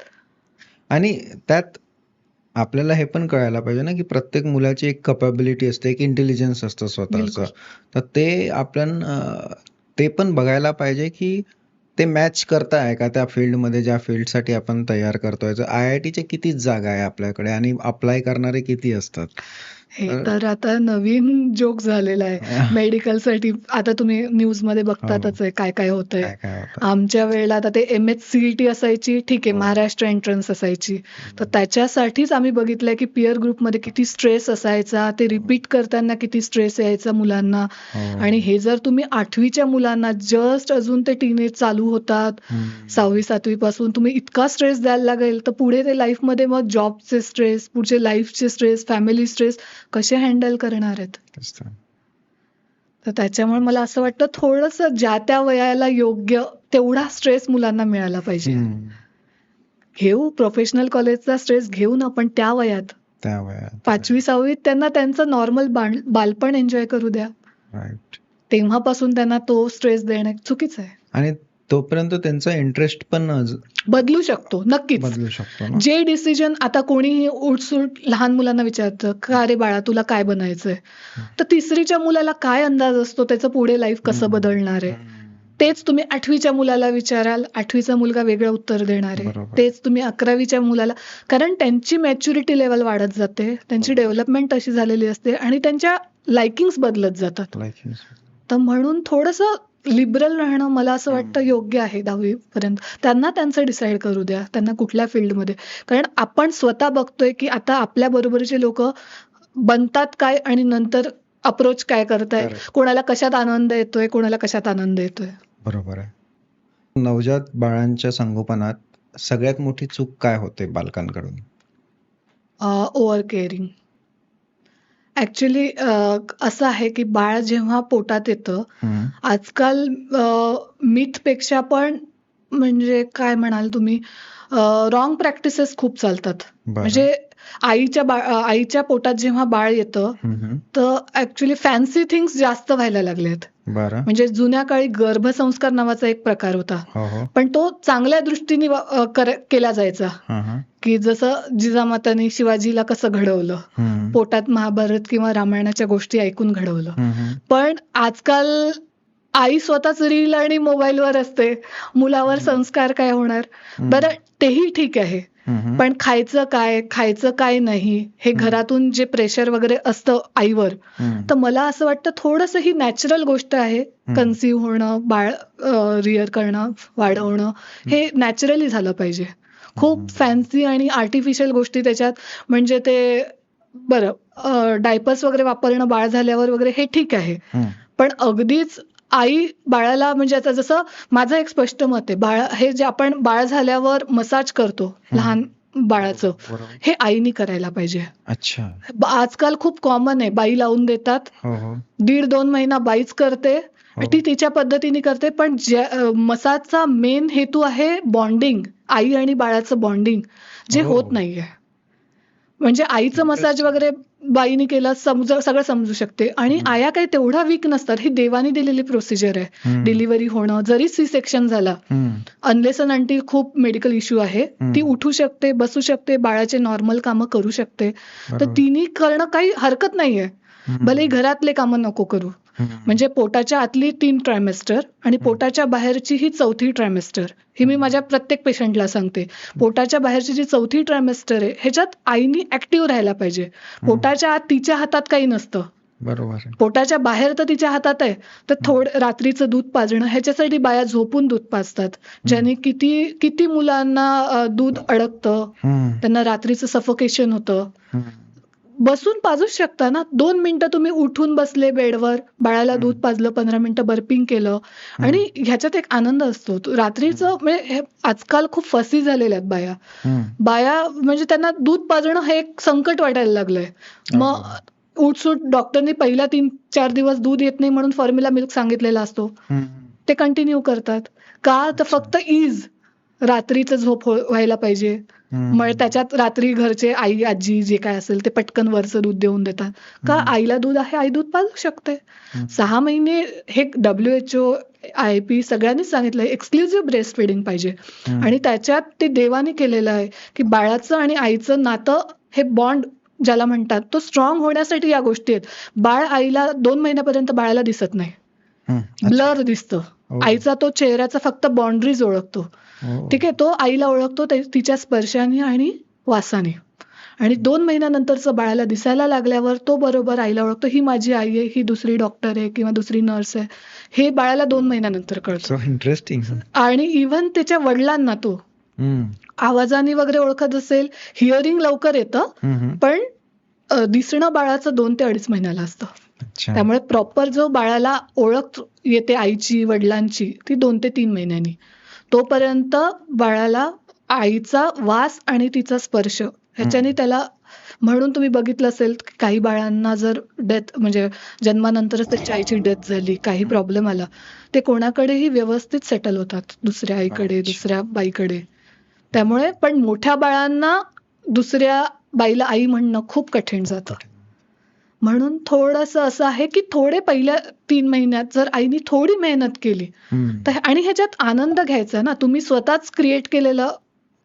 S1: आणि त्यात आपल्याला हे पण कळायला पाहिजे ना की प्रत्येक मुलाची एक कॅपॅबिलिटी असते, एक इंटेलिजन्स असतं स्वतःचं. तर ते आपण ते पण बघायला पाहिजे की ते मॅच करताय का त्या फील्डमध्ये, ज्या फील्डसाठी आपण तयार करतोय. IITच्या किती जागा आहे आपल्याकडे आणि अप्लाय करणारे किती असतात?
S2: हे तर आता नवीन जोक झालेला आहे मेडिकलसाठी. आता तुम्ही न्यूज मध्ये बघतातच आहे काय काय होतंय. आमच्या वेळेला आता ते MHCET असायची, ठीक आहे, महाराष्ट्र एंट्रन्स असायची, तर त्याच्यासाठीच आम्ही बघितलंय की पिअर ग्रुपमध्ये किती स्ट्रेस असायचा, ते रिपीट करताना किती स्ट्रेस यायचा मुलांना. आणि हे जर तुम्ही 8वीच्या मुलांना जस्ट अजून ते टीनेज चालू होतात, 6वी 7वी पासून तुम्ही इतका स्ट्रेस द्यायला लागेल, तर पुढे ते लाईफमध्ये मग जॉबचे स्ट्रेस, पुढचे लाईफचे स्ट्रेस, फॅमिली स्ट्रेस कसे हँडल करणार आहेत. तर त्याच्यामुळे मला असं वाटतं थोडंसं ज्या त्या वयाला योग्य तेवढा स्ट्रेस मुलांना मिळाला पाहिजे. घेऊ प्रोफेशनल कॉलेजचा स्ट्रेस घेऊ ना, पण त्या वयात 5वी 6वीत त्यांना त्यांचं नॉर्मल बालपण एन्जॉय करू द्या. तेव्हापासून त्यांना तो स्ट्रेस देणं चुकीचं आहे.
S1: आणि तोपर्यंत त्यांचा इंटरेस्ट पण
S2: बदलू शकतो, नक्कीच
S1: बदलू शकतो.
S2: जे डिसिजन आता कोणी उठसूट लहान मुलांना विचारतं का रे बाळा तुला काय बनायचंय, तर 3रीच्या मुलाला काय अंदाज असतो त्याचं पुढे लाईफ कसं बदलणार आहे. तेच तुम्ही 8वीच्या मुलाला विचाराल, 8वीचा मुलगा वेगळं उत्तर देणार आहे.
S1: बरोबर.
S2: तेच तुम्ही 11वीच्या मुलाला, कारण त्यांची मॅच्युरिटी लेवल वाढत जाते, त्यांची
S1: बरोबर.
S2: डेव्हलपमेंट अशी झालेली असते आणि त्यांच्या लाइकिंग्स बदलत जातात.
S1: Likings.
S2: तर म्हणून थोडंसं लिबरल राहणं मला असं वाटतं योग्य आहे 10वी पर्यंत. त्यांना त्यांचं डिसाईड करू द्या, त्यांना कुठल्या फील्डमध्ये. कारण आपण स्वतः बघतोय की आता आपल्या बरोबरचे लोक बनतात काय आणि नंतर अप्रोच काय करताय,
S1: Correct.
S2: कोणाला कशात आनंद येतोय, कोणाला कशात आनंद येतोय.
S1: बरोबर आहे. नवजात बाळांच्या संगोपनात सगळ्यात मोठी चूक काय होते बालकांकडून?
S2: Over caring. ऍक्च्युली असं आहे की बाळ जेव्हा पोटात येतं,
S1: हम्म.
S2: आजकाल मिथपेक्षा पण म्हणजे काय म्हणाल तुम्ही, रॉंग प्रॅक्टिसेस खूप चालतात.
S1: बरं.
S2: म्हणजे आईच्या पोटात जेव्हा बाळ येतं
S1: हम्म.
S2: तर ऍक्च्युली फॅन्सी थिंग्स जास्त व्हायला लागलेत.
S1: बरं.
S2: म्हणजे जुन्या काळी गर्भसंस्कार नावाचा एक प्रकार होता,
S1: हो हो.
S2: पण तो चांगल्या दृष्टीने केला जायचा.
S1: हा हा.
S2: की जसं जिजामातांनी शिवाजीला कसं घडवलं,
S1: हम्म.
S2: पोटात महाभारत किंवा रामायणाच्या गोष्टी ऐकून घडवलं.
S1: हम्म.
S2: पण आजकाल आई स्वतःच रील आणि मोबाईलवर असते, मुलावर संस्कार काय होणार. बरं, तेही ठीक आहे,
S1: हम्म.
S2: पण खायचं काय नाही हे घरातून जे प्रेशर वगैरे असतं आईवर, तर मला असं वाटतं थोडंसं ही नॅचरल गोष्ट आहे. कन्सीव्ह होणं, बाळ रिअर करणं, वाढवणं हे नॅचरली झालं पाहिजे. खूप फॅन्सी आणि आर्टिफिशियल गोष्टी त्याच्यात, म्हणजे ते बरं डायपर्स वगैरे वापरणं बाळ झाल्यावर वगैरे हे ठीक आहे, पण अगदीच आई बाळाला, म्हणजे आता जसं माझं एक स्पष्ट मत आहे, हे जे आपण बाळ झाल्यावर मसाज करतो लहान बाळाचं,
S1: बरोबर.
S2: हे आईनी करायला पाहिजे.
S1: अच्छा.
S2: आजकाल खूप कॉमन आहे, बाई लावून देतात,
S1: हो हो.
S2: 1.5-2 महिना बाईच करते, ती तिच्या पद्धतीने करते. पण मसाजचा मेन हेतू आहे बॉन्डिंग, आई आणि बाळाचं बॉन्डिंग, जे
S1: हो.
S2: होत नाहीये. म्हणजे आईचं मसाज वगैरे बाईने केलं, सगळं समजू शकते. आणि आया काही तेवढा वीक नसतात, ही देवानी दिलेली प्रोसिजर आहे. डिलिव्हरी होणं, जरी सी सेक्शन झाला, अनलेस अँड अंटिल खूप मेडिकल इश्यू आहे, ती उठू शकते, बसू शकते, बाळाचे नॉर्मल कामं करू शकते. तर तिने करणं काही हरकत नाहीये, भले घरातले कामं नको करू. म्हणजे पोटाच्या आतली 3 ट्रायमेस्टर आणि पोटाच्या बाहेरची ही 4थी ट्रायमेस्टर, ही मी माझ्या प्रत्येक पेशंटला सांगते. पोटाच्या बाहेरची जी 4थी ट्रायमेस्टर आहे, ह्याच्यात आईनी ऍक्टिव्ह राहायला पाहिजे. पोटाच्या आत तिच्या हातात काही नसतं,
S1: बरोबर.
S2: पोटाच्या बाहेर तर तिच्या हातात आहे. तर रात्रीचं दूध पाजणं, ह्याच्यासाठी बाया झोपून दूध पाजतात, ज्याने किती मुलांना दूध अडकतं, त्यांना रात्रीचं सफोकेशन होतं. बसून पाजूच शकता ना. 2 मिनिटं तुम्ही उठून बसले बेडवर, बाळाला दूध पाजलं, 15 मिनिटं बर्पिंग केलं, आणि ह्याच्यात एक आनंद असतो रात्रीचं. म्हणजे आजकाल खूप फसी झालेल्या आहेत बाया, म्हणजे त्यांना दूध पाजणं हे एक संकट वाटायला लागलंय. मग उठसूट डॉक्टरनी पहिल्या 3-4 दिवस दूध येत नाही म्हणून फॉर्म्युला मिल्क सांगितलेला असतो, ते कंटिन्यू करतात का? तर फक्त रात्रीचं झोप व्हायला पाहिजे. मग त्याच्यात रात्री घरचे आई आजी जे काय असेल ते पटकन वरचं दूध देऊन देतात का? आईला दूध आहे, आई दूध पाजू शकते. 6 महिने हे WHO, IAP सगळ्यांनीच सांगितलंय, एक्सक्लुझिव्ह ब्रेस्ट फीडिंग पाहिजे. आणि त्याच्यात ते देवाने केलेलं आहे की बाळाचं आणि आईचं नातं, हे बॉन्ड ज्याला म्हणतात, तो स्ट्रॉंग होण्यासाठी या गोष्टी आहेत. बाळ आईला 2 महिन्यापर्यंत बाळाला दिसत नाही, ब्लर दिसतं. आईचा तो चेहऱ्याचा फक्त बाउंड्रीज ओळखतो, ठीक आहे, तो आईला ओळखतो तिच्या स्पर्शाने आणि वासाने. आणि 2 महिन्यानंतरचं बाळाला दिसायला लागल्यावर तो बरोबर आईला ओळखतो, ही माझी आई आहे, ही दुसरी डॉक्टर आहे किंवा दुसरी नर्स आहे, हे बाळाला 2 महिन्यानंतर कळतं.
S1: इंटरेस्टिंग.
S2: आणि इव्हन त्याच्या वडिलांना तो आवाजाने वगैरे ओळखत असेल, हिअरिंग लवकर येतं, पण दिसणं बाळाचं 2 ते 2.5 महिन्याला असतं. त्यामुळे प्रॉपर जो बाळाला ओळख येते आईची वडिलांची, ती 2 ते 3 महिन्यांनी. तोपर्यंत बाळाला आईचा वास आणि तिचा स्पर्श ह्याच्याने त्याला, म्हणून तुम्ही बघितलं असेल काही बाळांना जर डेथ, म्हणजे जन्मानंतरच त्याच्या आईची डेथ झाली, काही प्रॉब्लेम आला, ते कोणाकडेही व्यवस्थित सेटल होतात, दुसऱ्या आईकडे, दुसऱ्या बाईकडे. त्यामुळे पण मोठ्या बाळांना दुसऱ्या बाईला आई म्हणणं खूप कठीण जातं. म्हणून थोडंसं असं आहे की थोडे पहिल्या 3 महिन्यात जर आईनी थोडी मेहनत केली तर, आणि ह्याच्यात आनंद घ्यायचा ना, तुम्ही स्वतःच क्रिएट केलेलं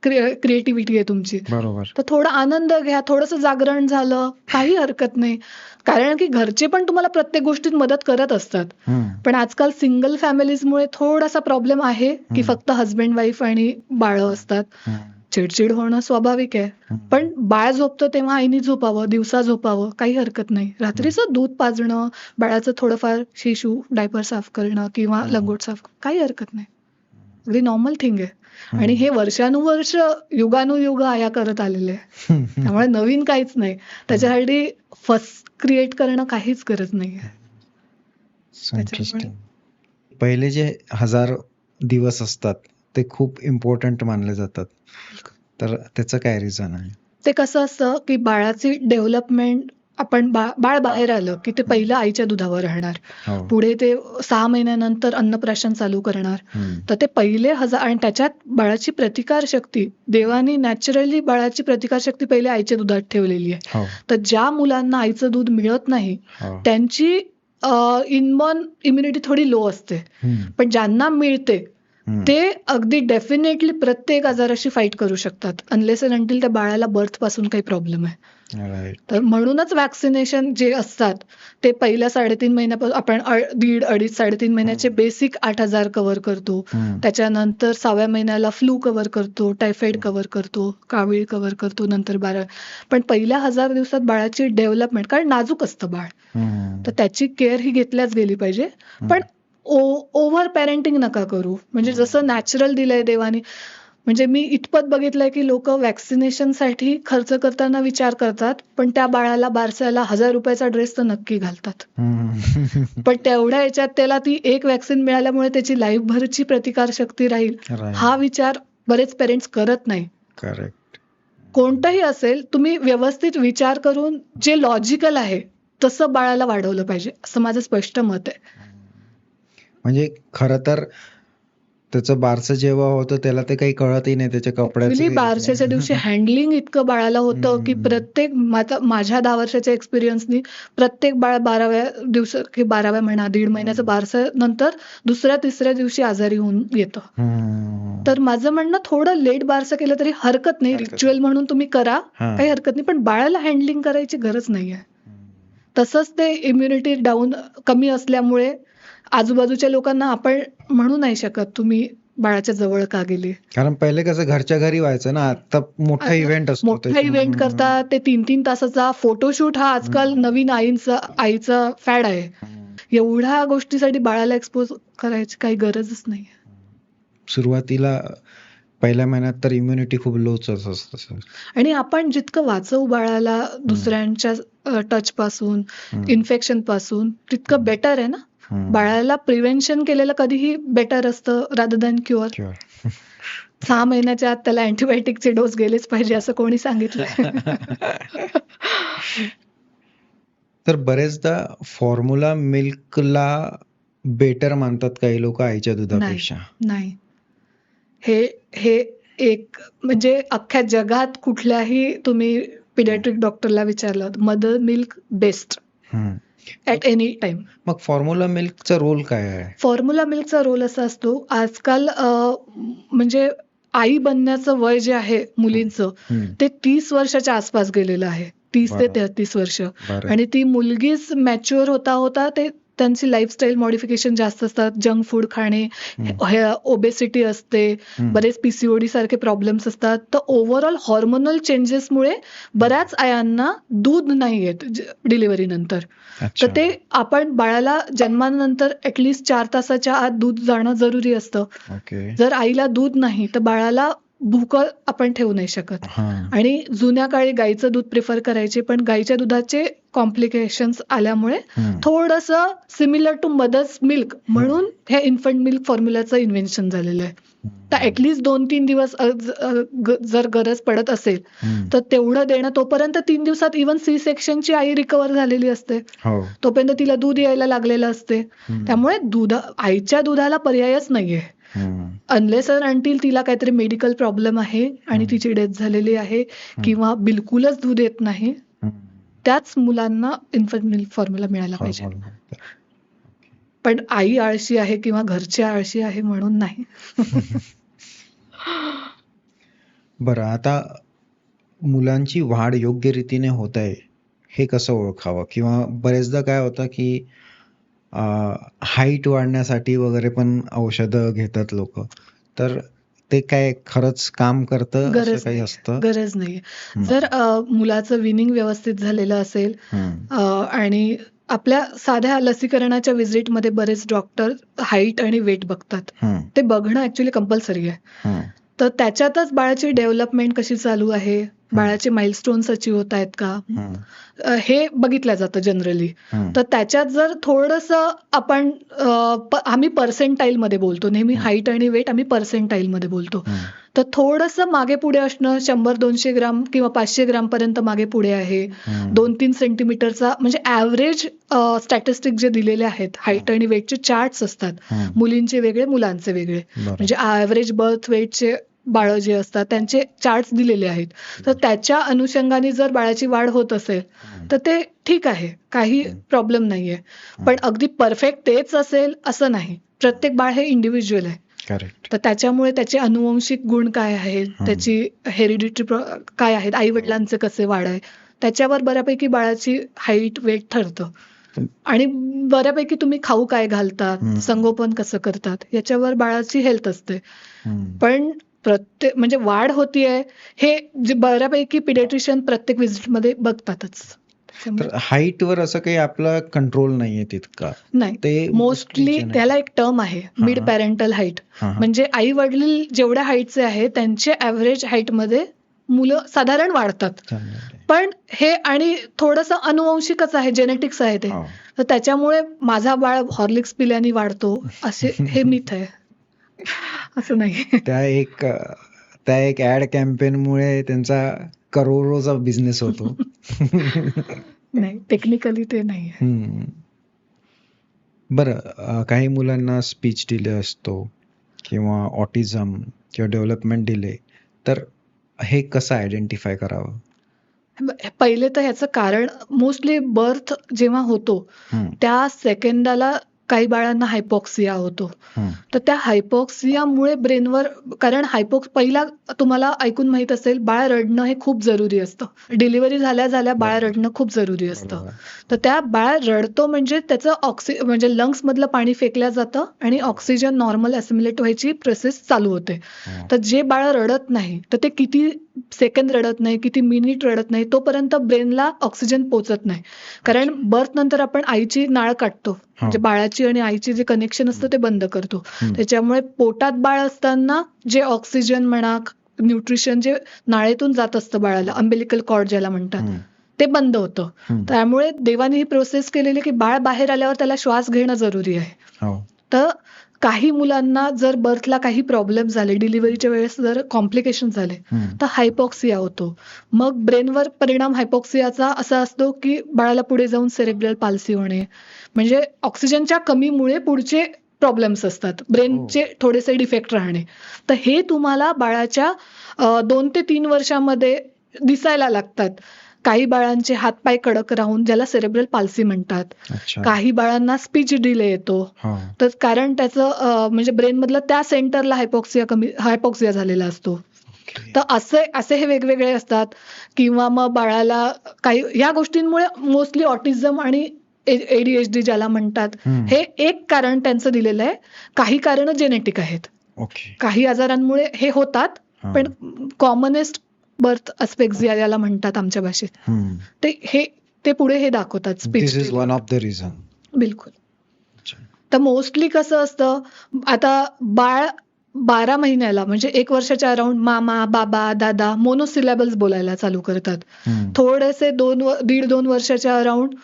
S2: क्रिएटिव्हिटी आहे तुमची.
S1: बरोबर.
S2: तर थोडा आनंद घ्या, थोडंसं जागरण झालं, काही हरकत नाही. कारण की घरचे पण तुम्हाला प्रत्येक गोष्टीत मदत करत असतात. पण आजकाल सिंगल फॅमिलीजमुळे थोडासा प्रॉब्लेम आहे की फक्त हजबंड वाईफ आणि बाळं असतात. चिडचिड होणं स्वाभाविक आहे. पण बाळ झोपतं तेव्हा आईनी झोपावं, दिवसा झोपावं, काही हरकत नाही. रात्रीचं दूध पाजणं, बाळाचं थोडंफार शिशू डायपर साफ करणं किंवा लंगोट साफ काही हरकत नाही. अगदी नॉर्मल थिंग आहे. आणि हे वर्षानुवर्ष युगानुयुग आया करत आलेले आहे. त्यामुळे नवीन काहीच नाही. त्याच्यासाठी फर्स्ट क्रिएट करणं काहीच गरज नाहीये.
S1: इंटरेस्टिंग. पहिले जे 1000 दिवस असतात ते खूप इम्पॉर्टंट मानले जातात. तर त्याचं काय रिझन आहे?
S2: ते कसं असतं की बाळाची डेव्हलपमेंट आपण बाळ बाहेर आलं की ते पहिलं आईच्या दुधावर राहणार. पुढे ते 6 महिन्यानंतर अन्नप्राशन चालू करणार. तर ते पहिले 1000 आणि त्याच्यात बाळाची प्रतिकार शक्ती देवानी नॅचरली बाळाची प्रतिकार शक्ती पहिले आईच्या दुधात ठेवलेली आहे. तर ज्या मुलांना आईचं दूध मिळत नाही त्यांची इनबॉर्न इम्युनिटी थोडी लो असते. पण ज्यांना मिळते ते अगदी डेफिनेटली प्रत्येक आजाराशी फाईट करू शकतात. अनलेस अँड अंटिल त्या बाळाला बर्थ पासून काही प्रॉब्लेम आहे. तर म्हणूनच वॅक्सिनेशन जे असतात ते पहिल्या 3.5 महिन्यापासून आपण 1.5-2.5-3.5 महिन्याचे बेसिक 8,000 कव्हर करतो. त्याच्यानंतर 6व्या महिन्याला फ्लू कव्हर करतो, टायफॉइड कव्हर करतो, कावीळ कव्हर करतो, नंतर 12. पण पहिल्या 1000 दिवसात बाळाची डेव्हलपमेंट, कारण नाजूक असतं बाळ, तर त्याची केअर ही घेतल्याच गेली पाहिजे. पण ओव्हर पॅरेंटिंग नका करू. म्हणजे जसं नॅचरल दिलंय देवानी. म्हणजे मी इतपत बघितलंय की लोक वॅक्सिनेशनसाठी खर्च करताना विचार करतात, पण त्या बाळाला बारसायला 1000 रुपयाचा ड्रेस तर नक्की घालतात. पण तेवढ्या याच्यात त्याला ती एक वॅक्सिन मिळाल्यामुळे त्याची लाईफभरची प्रतिकार शक्ती राहील हा विचार बरेच पेरेंट्स करत नाही.
S1: करेक्ट.
S2: कोणतंही असेल, तुम्ही व्यवस्थित विचार करून जे लॉजिकल आहे तसं बाळाला वाढवलं पाहिजे, असं माझं स्पष्ट मत आहे.
S1: म्हणजे खरं तर त्याचं बारसं जेव्हा होतं त्याला ते काही कळतही नाही त्याच्या कपड्याचं.
S2: बारशाच्या दिवशी हँडलिंग इतकं बाळाला होतं की प्रत्येक माझ्या 10 वर्षाच्या एक्सपिरियन्सनी प्रत्येक बाळ 12व्या दिवसात की 12व्या महिना 1.5 महिन्याचं बारसं नंतर 2-3 दिवशी आजारी होऊन येतं. तर माझं म्हणणं थोडं लेट बारसं केलं तरी हरकत नाही. रिच्युअल म्हणून तुम्ही करा, काही हरकत नाही. पण बाळाला हँडलिंग करायची गरज नाहीये. तसंच ते इम्युनिटी डाऊन कमी असल्यामुळे आजूबाजूच्या लोकांना आपण म्हणू नाही शकत तुम्ही बाळाच्या जवळ का गेले.
S1: कारण पहिले कसं घरच्या घरी व्हायचं ना, आता मोठा इव्हेंट असतो.
S2: मोठा इव्हेंट करतात ते 3-3 तासाचा फोटोशूट हा आजकाल नवीन आईचा फॅड आहे. एवढ्या गोष्टीसाठी बाळाला एक्सपोज करायची काही गरजच नाही.
S1: सुरुवातीला पहिल्या महिन्यात तर इम्युनिटी खूप लोच असतं. आणि
S2: आपण जितकं वाचवू बाळाला दुसऱ्यांच्या टच पासून, इन्फेक्शन पासून, तितकं बेटर आहे ना. बाळाला प्रिव्हेन्शन केलेलं कधीही बेटर असतं रादर दॅन क्युअर. 6 महिन्याच्या आत त्याला अँटीबायोटिकचे डोस गेलेच पाहिजे असं कोणी सांगितलंय?
S1: तर बरेचदा फॉर्म्युला मिल्कला बेटर मानतात काही लोक आईच्या दुधापेक्षा.
S2: नाही. हे एक म्हणजे अख्ख्या जगात कुठल्याही तुम्ही पिडियाट्रिक डॉक्टरला विचारलं, mother milk best at any time.
S1: मग फॉर्म्युला मिल्कचा रोल काय आहे?
S2: फॉर्म्युला मिल्कचा रोल असा असतो, आजकाल म्हणजे आई बनण्याचं वय जे आहे मुलींचं ते 30 वर्षाच्या आसपास गेलेलं आहे. 30 ते 33 वर्ष. आणि ती मुलगीच मॅच्युअर होता होता ते त्यांची लाईफस्टाईल मॉडिफिकेशन जास्त असतात. जंक फूड खाणे, ओबेसिटी असते, बरेच पीसीओडी सारखे प्रॉब्लेम्स असतात. तर ओव्हरऑल हॉर्मोनल चेंजेसमुळे बऱ्याच आयांना दूध नाही येत डिलिव्हरी नंतर. तर ते आपण बाळाला जन्मानंतर ऍटलिस्ट 4 तासाच्या आत दूध जाणं जरुरी असतं. जर आईला दूध नाही तर बाळाला भूकं आपण ठेवू नाही शकत. आणि जुन्या काळी गाईचं दूध प्रिफर करायचे, पण गाईच्या दुधाचे कॉम्प्लिकेशन्स आल्यामुळे थोडंसं सिमिलर टू मदर्स मिल्क म्हणून हे इन्फंट मिल्क फॉर्म्युलाचं इन्व्हेन्शन झालेलं आहे. तर ऍटलिस्ट 2-3 दिवस जर गरज पडत असेल तर तेवढं देणं. तोपर्यंत 3 दिवसात इव्हन सी सेक्शनची आई रिकव्हर झालेली असते, तोपर्यंत तिला दूध यायला लागलेलं असते. त्यामुळे आईच्या दुधाला पर्यायच नाहीये. अनलेस अंटिल तिला काहीतरी मेडिकल प्रॉब्लेम आहे आणि तिची डेथ झालेली आहे किंवा बिलकुलच दूध येत नाही, त्याच मुलांना इन्फंट मिल्क फॉर्म्युला मिळायला पाहिजे. पण आई आळशी आहे किंवा घरची आळशी आहे म्हणून नाही.
S1: बरं, आता मुलांची वाढ योग्य रीतीने होत आहे हे कसं ओळखावं? किंवा बरेचदा काय होतं की हाईट वाढण्यासाठी वगैरे पण औषधं घेतात लोक, तर ते काय खरंच काम करतं असं
S2: गरज
S1: काही
S2: नाहीये,
S1: असतं?
S2: गरज नाहीये.
S1: हम्म,
S2: जर मुलाचं विनिंग व्यवस्थित झालेलं असेल
S1: हम्म,
S2: आणि आपल्या साध्या लसीकरणाच्या व्हिजिटमध्ये बरेच डॉक्टर हाईट आणि वेट बघतात.
S1: हम्म,
S2: ते बघणं ऍक्च्युली कंपल्सरी आहे.
S1: हम्म,
S2: तर त्याच्यातच बाळाची डेव्हलपमेंट कशी चालू आहे,
S1: हम्म,
S2: बाळाचे माइलस्टोन्स अचीव्ह होत आहेत का,
S1: हम्म,
S2: हे बघितलं जातं जनरली.
S1: हम्म,
S2: तर त्याच्यात जर थोडंसं आपण आम्ही पर्सेंटाईल मध्ये बोलतो नेहमी,
S1: हम्म,
S2: हाईट आणि वेट आम्ही पर्सेंटाईल मध्ये बोलतो.
S1: हम्म,
S2: तर थोडंसं मागे पुढे असणं, 100-200 ग्राम किंवा 500 ग्राम पर्यंत मागे पुढे आहे,
S1: हम्म,
S2: 2-3 सेंटीमीटरचा म्हणजे ऍव्हरेज स्टॅटिस्टिक जे दिलेले आहेत, हाईट आणि वेटचे चार्ट्स असतात,
S1: हम्म,
S2: मुलींचे वेगळे मुलांचे वेगळे,
S1: बरं,
S2: म्हणजे ऍव्हरेज बर्थ वेटचे बाळ जे असतात त्यांचे चार्ट्स दिलेले आहेत. तर त्याच्या अनुषंगाने जर बाळाची वाढ होत असेल
S1: हम्म,
S2: तर ते ठीक आहे, काही
S1: हम्म,
S2: प्रॉब्लेम नाहीये. पण
S1: हम्म,
S2: अगदी परफेक्ट तेच असेल असं नाही. प्रत्येक बाळ हे इंडिव्हिज्युअल आहे.
S1: करेक्ट.
S2: तर त्याच्यामुळे त्याचे अनुवंशिक गुण काय आहेत,
S1: हम्म,
S2: त्याची हेरिडिटरी काय आहेत, आई वडिलांचे कसे वाढ आहे, त्याच्यावर बऱ्यापैकी बाळाची हाईट वेट ठरतं. आणि बऱ्यापैकी तुम्ही खाऊ काय घालतात,
S1: हम्म,
S2: संगोपन कसं करतात, याच्यावर बाळाची हेल्थ असते.
S1: हम्म.
S2: पण प्रत्येक म्हणजे वाढ होतीये हे जे बऱ्यापैकी पिडियाट्रिशियन प्रत्येक व्हिजिटमध्ये बघतातच. त्याच्यामुळे
S1: तर हाईट वर असं काही आपला कंट्रोल नाहीये तितका,
S2: नाही,
S1: ते
S2: मोस्टली
S1: गोष्टीचे नाही.
S2: त्याला एक टर्म आहे
S1: हा,
S2: मिड
S1: हा,
S2: पॅरेंटल हाईट.
S1: हा, हा.
S2: म्हणजे आई वडील जेवढ्या हाईटचे आहेत त्यांचे ऍव्हरेज हाईटमध्ये मुलं साधारण वाढतात.
S1: चांगलं.
S2: पण हे आणि थोडंसं अनुवंशिकच आहे, जेनेटिक्स आहे ते.
S1: हो.
S2: तर त्याच्यामुळे माझा बाळ हॉर्लिक्स पिल्याने वाढतो असे हे मिथ आहे. असं नाही.
S1: त्या एक ऍड कॅम्पेन मुळे त्यांचा करोडोचा बिझनेस होतो.
S2: नाही, टेक्निकली ते नाही.
S1: हम्म. बरं, काही मुलांना स्पीच डिले असतो किंवा ऑटिझम किंवा डेव्हलपमेंट डिले, तर हे कसं आयडेंटिफाय करावं?
S2: पहिले तर ह्याचं कारण मोस्टली बर्थ जेव्हा होतो
S1: हम्म,
S2: त्या सेकंदाला काही बाळांना हायपॉक्सिया होतो.
S1: हम्म,
S2: तर त्या हायपॉक्सियामुळे ब्रेनवर, कारण पहिला तुम्हाला ऐकून माहित असेल, बाळ रडणं हे खूप जरुरी असतं. डिलिव्हरी झाल्या झाल्या बाळ
S1: बरोबर,
S2: रडणं खूप जरुरी असतं.
S1: बरोबर.
S2: तर त्या बाळ रडतो म्हणजे त्याचं म्हणजे लंग्स मधलं पाणी फेकलं जातं आणि ऑक्सिजन नॉर्मल असिम्युलेट व्हायची प्रोसेस चालू होते.
S1: हो.
S2: तर जे बाळ रडत नाही तर ते किती सेकंद रडत नाही, किती मिनिट रडत नाही, तोपर्यंत ब्रेनला ऑक्सिजन पोहोचत नाही. कारण बर्थ नंतर आपण आईची नाळ काढतो, म्हणजे बाळाची आणि आईची जे कनेक्शन असतं ते बंद करतो. त्याच्यामुळे पोटात बाळ असताना जे ऑक्सिजन म्हणा, न्यूट्रिशन जे नाळेतून जात असतं बाळाला, अम्बिलिकल कॉर्ड ज्याला म्हणतात, ते बंद होतं. त्यामुळे देवाने ही प्रोसेस केलेली की बाळ बाहेर आल्यावर त्याला श्वास घेणं जरुरी आहे.
S1: हो.
S2: तर काही मुलांना जर बर्थला काही प्रॉब्लेम झाले, डिलिव्हरीच्या वेळेस जर कॉम्प्लिकेशन झाले तर हायपॉक्सिया होतो. मग ब्रेनवर परिणाम हायपॉक्सियाचा असा असतो की बाळाला पुढे जाऊन सेरेब्रल पाल्सी होणे, म्हणजे ऑक्सिजनच्या कमीमुळे पुढचे प्रॉब्लेम्स असतात, ब्रेनचे थोडेसे डिफेक्ट राहणे. तर हे तुम्हाला बाळाच्या 2 ते 3 वर्षामध्ये दिसायला लागतात. काही बाळांचे हातपाय कडक राहून, ज्याला सेरेब्रल पाल्सी म्हणतात.
S1: अच्छा.
S2: काही बाळांना स्पीच डिले येतो. तर कारण त्याचं म्हणजे ब्रेन मधलं त्या सेंटरला हायपॉक्सिया झालेला असतो. तर असे हे वेगवेगळे असतात. किंवा मग बाळाला काही ह्या गोष्टींमुळे मोस्टली ऑटिझम आणि ADHD ज्याला म्हणतात, हे एक कारण त्यांचं दिलेलं आहे. काही कारण जेनेटिक आहेत. काही आजारांमुळे हे होतात, पण कॉमनेस्ट बर्थ अस्पेक्सिया याला म्हणतात आमच्या भाषेत. ते पुढे हे दाखवतात speech.
S1: This is one of the reason.
S2: बिलकुल. तर मोस्टली कसं असतं, आता बाळ 12 महिन्याला म्हणजे 1 वर्षाच्या अराउंड मामा, बाबा, दादा मोनोसिलॅबल्स बोलायला चालू करतात. थोडेसे 1.5-2 वर्षाच्या अराउंड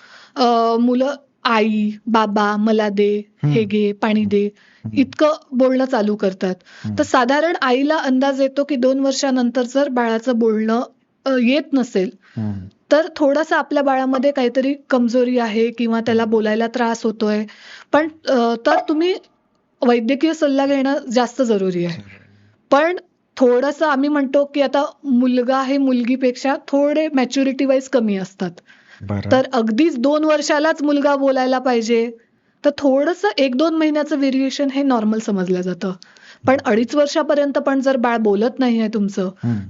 S2: मुलं आई, बाबा, मला दे, हे घे, पाणी दे, इतकं बोलणं चालू करतात. तर साधारण आईला अंदाज येतो की 2 वर्षानंतर जर बाळाचं बोलणं येत नसेल तर थोडासा आपल्या बाळामध्ये काहीतरी कमजोरी आहे किंवा त्याला बोलायला त्रास होतोय. पण तर तुम्ही वैद्यकीय सल्ला घेणं जास्त जरुरी आहे. पण थोडंसं आम्ही म्हणतो की आता मुलगा हे मुलगीपेक्षा थोडे मॅच्युरिटी वाईज कमी असतात. तर अगदीच 2 वर्षालाच मुलगा बोलायला पाहिजे, तर थोडंसं 1-2 महिन्याचं व्हेरिएशन हे नॉर्मल समजलं जातं. पण 2.5 वर्षापर्यंत पण जर बाळ बोलत नाहीये तुमचं,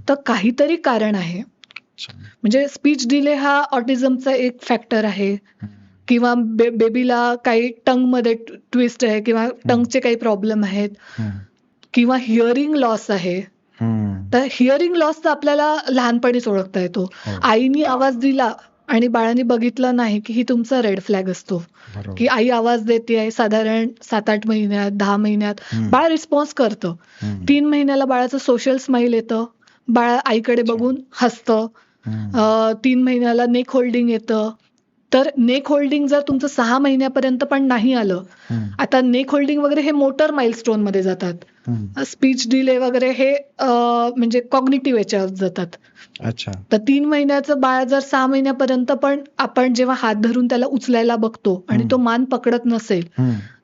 S2: तर काहीतरी कारण आहे. म्हणजे स्पीच डिले हा ऑटिझमचा एक फॅक्टर आहे, किंवा बेबीला काही टंग मध्ये ट्विस्ट आहे, किंवा टंगचे काही प्रॉब्लेम आहेत, किंवा हिअरिंग लॉस आहे. तर हिअरिंग लॉस तर आपल्याला लहानपणीच ओळखता येतो. आईनी आवाज दिला आणि बाळाने बघितलं नाही की ही तुमचा रेड फ्लॅग असतो, की आई आवाज देते साधारण 7-8 महिन्यात, 10 महिन्यात बाळ रिस्पॉन्स करतं. 3 महिन्याला बाळाचं सोशल स्माईल येतं, बाळ आईकडे बघून हसतं. 3 महिन्याला नेक होल्डिंग येतं. तर नेक होल्डिंग जर तुमचं 6 महिन्यापर्यंत पण नाही आलं, आता नेक होल्डिंग वगैरे हे मोटर माइलस्टोन मध्ये जातात. स्पीच डिले वगैरे हे म्हणजे कॉग्निटिव्ह याच्यावर जातात.
S1: अच्छा.
S2: तर 3 महिन्याचं बाळ जर 6 महिन्यापर्यंत पण आपण जेव्हा हात धरून त्याला उचलायला बघतो आणि तो मान पकडत नसेल,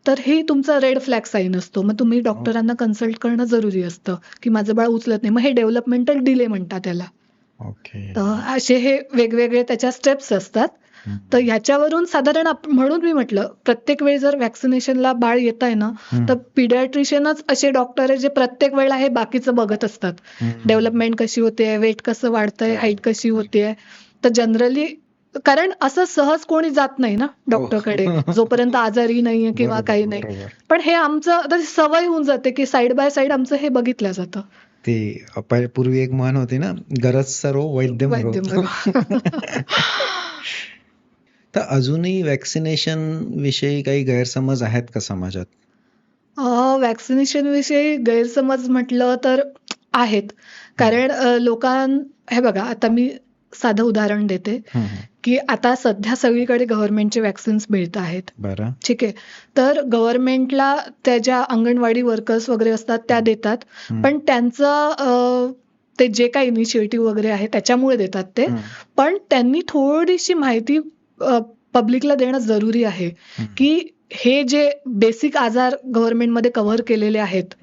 S2: तर हे तुमचा रेड फ्लॅग साईन असतो. मग तुम्ही डॉक्टरांना कन्सल्ट करणं जरुरी असतं, की माझं बाळ उचलत नाही. मग हे डेव्हलपमेंटल डिले म्हणतात त्याला. तर असे हे वेगवेगळे त्याच्या स्टेप्स असतात. तर ह्याच्यावरून साधारण म्हणून मी म्हटलं, प्रत्येक वेळी जर व्हॅक्सिनेशनला बाळ येत आहे ना, तर पिडियाट्रिशियनच असे डॉक्टर आहे जे प्रत्येक वेळेला हे बाकीचं बघत असतात. डेव्हलपमेंट कशी होते, वेट कसं वाढतंय, हाईट कशी होते. तर जनरली, कारण असं सहज कोणी जात नाही ना डॉक्टरकडे जोपर्यंत आजारी नाहीये किंवा काही नाही. पण हे आमचं आता सवय होऊन जाते की साईड बाय साईड आमचं हे बघितलं जातं.
S1: ते पूर्वी एक म्हण होती ना, गरज सरो वैद्यम रो. तर अजूनही व्हॅक्सिनेशन विषयी काही गैरसमज आहेत का समाजात?
S2: व्हॅक्सिनेशन विषयी गैरसमज म्हटलं तर आहेत. कारण हे बघा, आता मी साधं उदाहरण देते की आता सध्या सगळीकडे गव्हर्नमेंटचे वॅक्सिन्स मिळत आहेत.
S1: बरं.
S2: ठीक आहे. तर गव्हर्नमेंटला त्याच्या अंगणवाडी वर्कर्स वगैरे असतात त्या देतात, पण त्यांचं ते जे काही इनिशिएटिव्ह वगैरे आहे त्याच्यामुळे देतात ते. पण त्यांनी थोडीशी माहिती पब्लिकला देणं जरुरी आहे, की हे जे बेसिक आजार गव्हर्नमेंटमध्ये कव्हर केलेले आहेत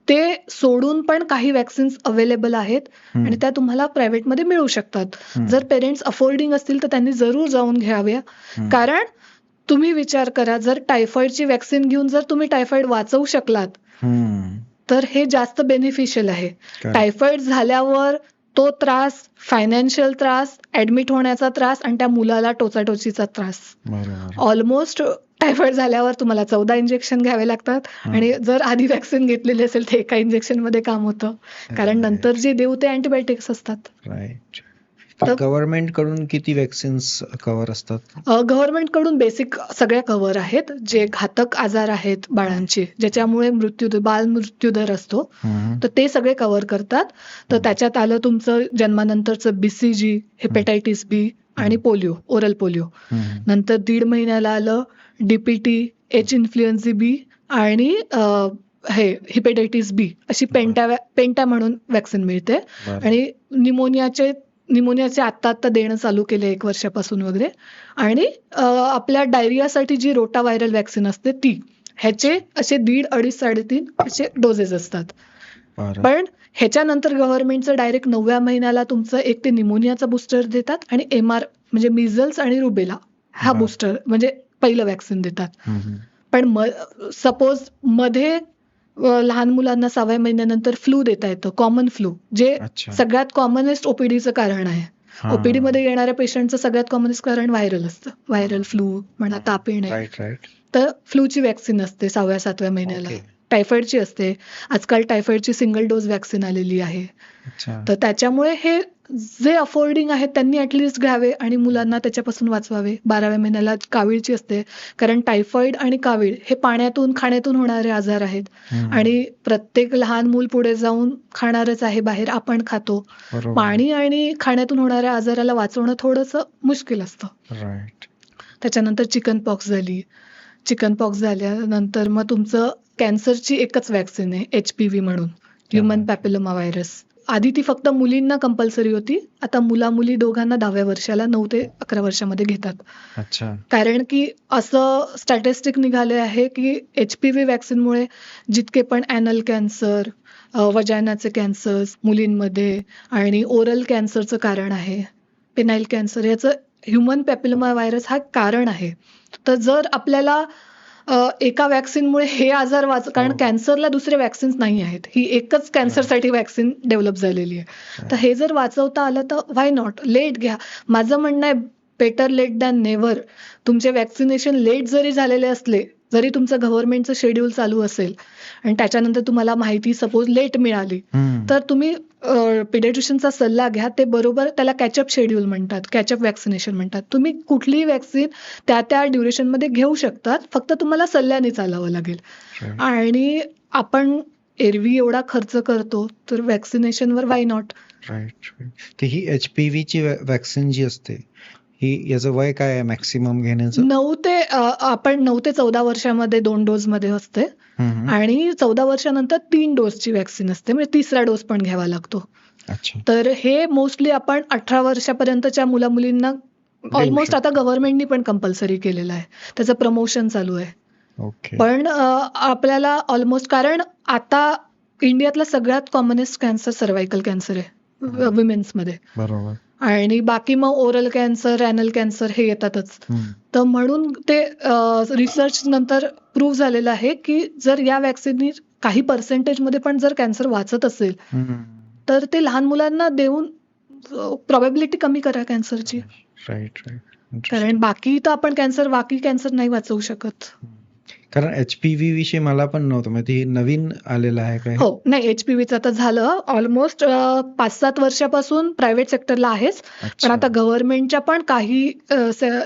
S2: ते सोडून पण काही वॅक्सिन्स अवेलेबल आहेत आणि त्या तुम्हाला प्रायव्हेटमध्ये मिळू शकतात. जर पेरेंट्स अफोर्डिंग असतील तर त्यांनी जरूर जाऊन घ्याव्या. कारण तुम्ही विचार करा, जर टायफॉइडची वॅक्सिन घेऊन जर तुम्ही टायफॉइड वाचवू शकलात तर हे जास्त बेनिफिशियल आहे. टायफॉइड झाल्यावर तो त्रास, फायनान्शियल त्रास, ऍडमिट होण्याचा त्रास आणि त्या मुलाला टोचाटोचीचा त्रास, ऑलमोस्ट टायफॉइड झाल्यावर तुम्हाला 14 इंजेक्शन घ्यावे लागतात. आणि जर आधी वॅक्सिन घेतलेली असेल तर एका इंजेक्शन मध्ये काम होतं, कारण नंतर जे देऊ ते अँटीबायोटिक्स असतात.
S1: राईट. गव्हर्नमेंट कडून किती वॅक्सिन्स कव्हर असतात?
S2: गव्हर्नमेंट कडून बेसिक सगळ्या कव्हर आहेत. जे घातक आजार आहेत बाळांचे, ज्याच्यामुळे बाल मृत्यूदर असतो, तर ते सगळे कव्हर करतात. तर त्याच्यात आलं तुमचं जन्मानंतरचं BCG, हेपेटायटिस बी आणि पोलिओ, ओरल पोलिओ. नंतर 1.5 महिन्याला आलं DPT, H इन्फ्लुएन्झा बी आणि हे हेपेटायटिस बी, अशी पेंटा म्हणून वॅक्सिन मिळते. आणि निमोनियाचे आत्ता देणं चालू केले 1 वर्षापासून वगैरे. आणि आपल्या डायरियासाठी जी रोटा व्हायरल वॅक्सिन असते ती, ह्याचे असे 1.5, 2.5, 3.5 असे डोसेस असतात. पण ह्याच्यानंतर गव्हर्नमेंटचं डायरेक्ट 9व्या महिन्याला तुमचं एक ते निमोनियाचा बुस्टर देतात आणि MR म्हणजे मिझल्स आणि रुबेला हा बुस्टर म्हणजे पहिलं वॅक्सिन देतात. पण सपोज मध्ये लहान मुलांना 6व्या महिन्यानंतर फ्लू देता येतं, कॉमन फ्लू, जे सगळ्यात कॉमनेस्ट OPDचं कारण आहे. OPD मध्ये येणाऱ्या पेशंटचं सगळ्यात कॉमनेस्ट कारण व्हायरल असतं. व्हायरल फ्लू म्हणा, ताप येणे. तर फ्लूची वॅक्सिन असते 6व्या-7व्या महिन्याला. टायफॉइडची असते. आजकाल टायफॉइडची सिंगल डोस वॅक्सिन आलेली आहे. तर त्याच्यामुळे हे जे अफोर्डिंग आहेत त्यांनी ऍटलिस्ट घ्यावे आणि मुलांना त्याच्यापासून वाचवावे. 12व्या महिन्याला कावीळची असते, कारण टायफॉइड आणि कावीळ हे पाण्यातून, खाण्यातून होणारे आजार आहेत. आणि प्रत्येक लहान मूल पुढे जाऊन खाणारच आहे, बाहेर आपण खातो. पाणी आणि खाण्यातून होणाऱ्या आजाराला वाचवणं थोडंसं मुश्किल असतं. त्याच्यानंतर चिकन पॉक्स झाली. चिकन पॉक्स झाल्यानंतर मग तुमचं कॅन्सरची एकच वॅक्सिन आहे, HPV म्हणून, ह्युमन पॅपिलोमा व्हायरस. आधी ती फक्त मुलींना कंपल्सरी होती, आता मुला-मुली दोघांना 10व्या वर्षाला 9 ते 11 वर्षामध्ये घेतात. कारण की असं स्टॅटिस्टिक निघाले आहे की HPV वॅक्सिनमुळे जितके पण ॲनल कॅन्सर, वजायनाचे कॅन्सर मुलींमध्ये आणि ओरल कॅन्सरचं कारण आहे, पेनाइल कॅन्सर, याचं ह्युमन पॅपिलोमा व्हायरस हा कारण आहे. तर जर आपल्याला एका व्हॅक्सिनमुळे हे आजार कारण कॅन्सरला दुसरे व्हॅक्सिन्स नाही आहेत. ही एकच कॅन्सरसाठी व्हॅक्सिन डेव्हलप झालेली आहे. तर हे जर वाचवता आलं तर व्हाय नॉट, लेट घ्या. माझं म्हणणं आहे बेटर लेट दॅन नेव्हर. तुमचे व्हॅक्सिनेशन लेट जरी झालेले असले, जरी तुमचं गव्हर्नमेंटचं शेड्यूल चालू असेल आणि त्याच्यानंतर तुम्हाला माहिती सपोज लेट मिळाली, तर तुम्ही पिडियाट्रिशियनचा सल्ला घ्या. ते बरोबर त्याला कॅचअप शेड्यूल म्हणतात, कॅचअप व्हॅक्सिनेशन म्हणतात. तुम्ही कुठलीही व्हॅक्सिन त्या ड्युरेशनमध्ये घेऊ शकतात, फक्त तुम्हाला सल्ल्याने चालावं लागेल. आणि आपण एरवी एवढा खर्च करतो तर व्हॅक्सिनेशनवर व्हाय नॉट.
S1: राईट. ही HPV ची व्हॅक्सिन जी असते, ही याचं वय काय आहे मॅक्सिमम घेण्याचं?
S2: 9 ते 14 वर्षामध्ये 2 डोस मध्ये असते आणि 14 वर्षानंतर 3 डोसची व्हॅक्सिन असते, म्हणजे 3रा डोस पण घ्यावा लागतो.
S1: अच्छा.
S2: तर हे मोस्टली आपण 18 वर्षापर्यंतच्या मुलींना ऑलमोस्ट आता गव्हर्नमेंटनी पण कंपल्सरी केलेलं आहे. त्याचं प्रमोशन चालू आहे.
S1: ओके.
S2: पण आपल्याला ऑलमोस्ट, कारण आता इंडियातला सगळ्यात कॉमनेस्ट कॅन्सर सर्व्हायकल कॅन्सर आहे विमेन्समध्ये.
S1: बरोबर.
S2: आणि बाकी मग ओरल कॅन्सर, ॲनल कॅन्सर हे येतातच. तर म्हणून ते रिसर्च नंतर प्रूव्ह झालेलं आहे की जर या व्हॅक्सिननी काही पर्सेंटेजमध्ये पण जर कॅन्सर वाचत असेल तर ते लहान मुलांना देऊन प्रॉबॅबिलिटी कमी करा कॅन्सरची.
S1: राईट.
S2: कारण बाकी कॅन्सर नाही वाचवू शकत.
S1: कारण HPV विषयी मला पण नव्हतं माहिती, नवीन आलेलं आहे काय?
S2: हो, नाही, HPVचं आता झालं ऑलमोस्ट 5-7 वर्षापासून प्रायव्हेट सेक्टरला आहेच, पण आता गव्हर्नमेंटच्या पण काही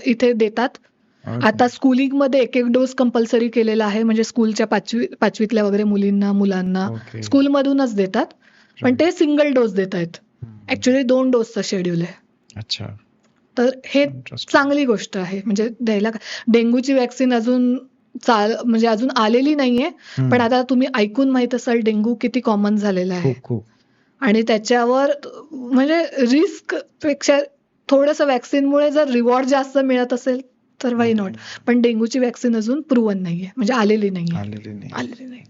S2: इथे देतात. आता स्कूलिंगमध्ये 1 डोस कंपल्सरी केलेला आहे, म्हणजे स्कूलच्या 5वीतल्या वगैरे मुलांना स्कूलमधूनच देतात, पण ते सिंगल डोस देत आहेत. ऍक्च्युली 2 डोसचं शेड्यूल आहे.
S1: अच्छा.
S2: तर हे चांगली गोष्ट आहे, म्हणजे द्यायला. डेंग्यूची व्हॅक्सिन अजून आलेली नाहीये, पण आता तुम्ही ऐकून माहित असाल डेंग्यू किती कॉमन झालेला आहे. आणि त्याच्यावर म्हणजे रिस्क पेक्षा थोडंसं व्हॅक्सिनमुळे जर रिवॉर्ड जास्त मिळत असेल तर व्हाय नॉट. पण डेंग्यूची व्हॅक्सिन अजून प्रूव्हन नाहीये, म्हणजे आलेली नाही.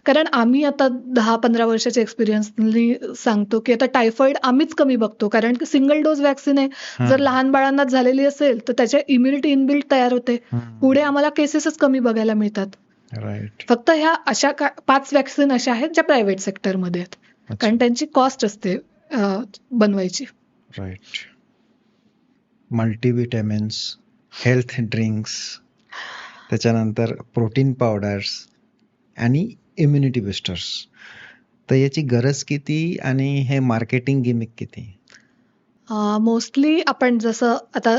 S2: कारण आम्ही आता 10-15 वर्षाच्या एक्सपिरियन्सनी सांगतो की आता टायफॉइड आम्हीच कमी बघतो, कारण सिंगल डोस व्हॅक्सिन आहे. जर लहान बाळांना झालेली असेल तर त्याच्या इम्युनिटी इनबिल्ट तयार होते, पुढे आम्हाला केसेसच कमी बघायला मिळतात. फक्त ह्या अशा 5 व्हॅक्सिन अशा आहेत ज्या प्रायव्हेट सेक्टरमध्ये आहेत, कारण त्यांची कॉस्ट असते बनवायची.
S1: राईट. मल्टीव्हिटॅमिन्स, हेल्थ ड्रिंक्स, त्याच्यानंतर प्रोटीन पावडर्स आणि इम्युनिटी बुस्टर्स. तर याची गरज किती आणि हे मार्केटिंग गिमिक किती?
S2: मोस्टली आपण जसं आता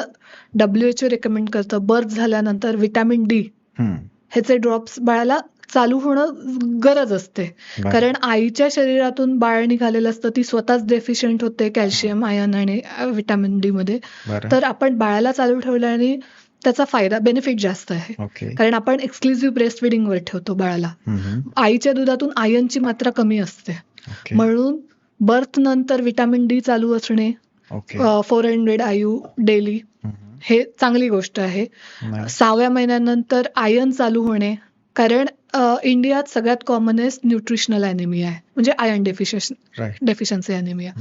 S2: WHO रेकमेंड करतं, बर्थ झाल्यानंतर व्हिटॅमिन D ह्याचे ड्रॉप्स बाळाला चालू होणं गरज असते. कारण आईच्या शरीरातून बाळ निघालेलं असतं, ती स्वतःच डेफिशियंट होते कॅल्शियम, आयर्न आणि व्हिटॅमिन D मध्ये. तर आपण बाळाला चालू ठेवल्याने त्याचा फायदा, बेनिफिट जास्त आहे. कारण आपण एक्सक्लुझिव्ह ब्रेस्ट फिडिंगवर ठेवतो बाळाला. आईच्या दुधातून आयर्नची मात्रा कमी असते, म्हणून बर्थ नंतर व्हिटॅमिन D चालू असणे, 400 IU डेली, हे चांगली गोष्ट आहे. 6व्या महिन्यानंतर आयर्न चालू होणे, कारण इंडियात सगळ्यात कॉमनेस्ट न्यूट्रिशनल ॲनिमिया आहे, म्हणजे आयर्न डेफिशियन्सी ॲनिमिया.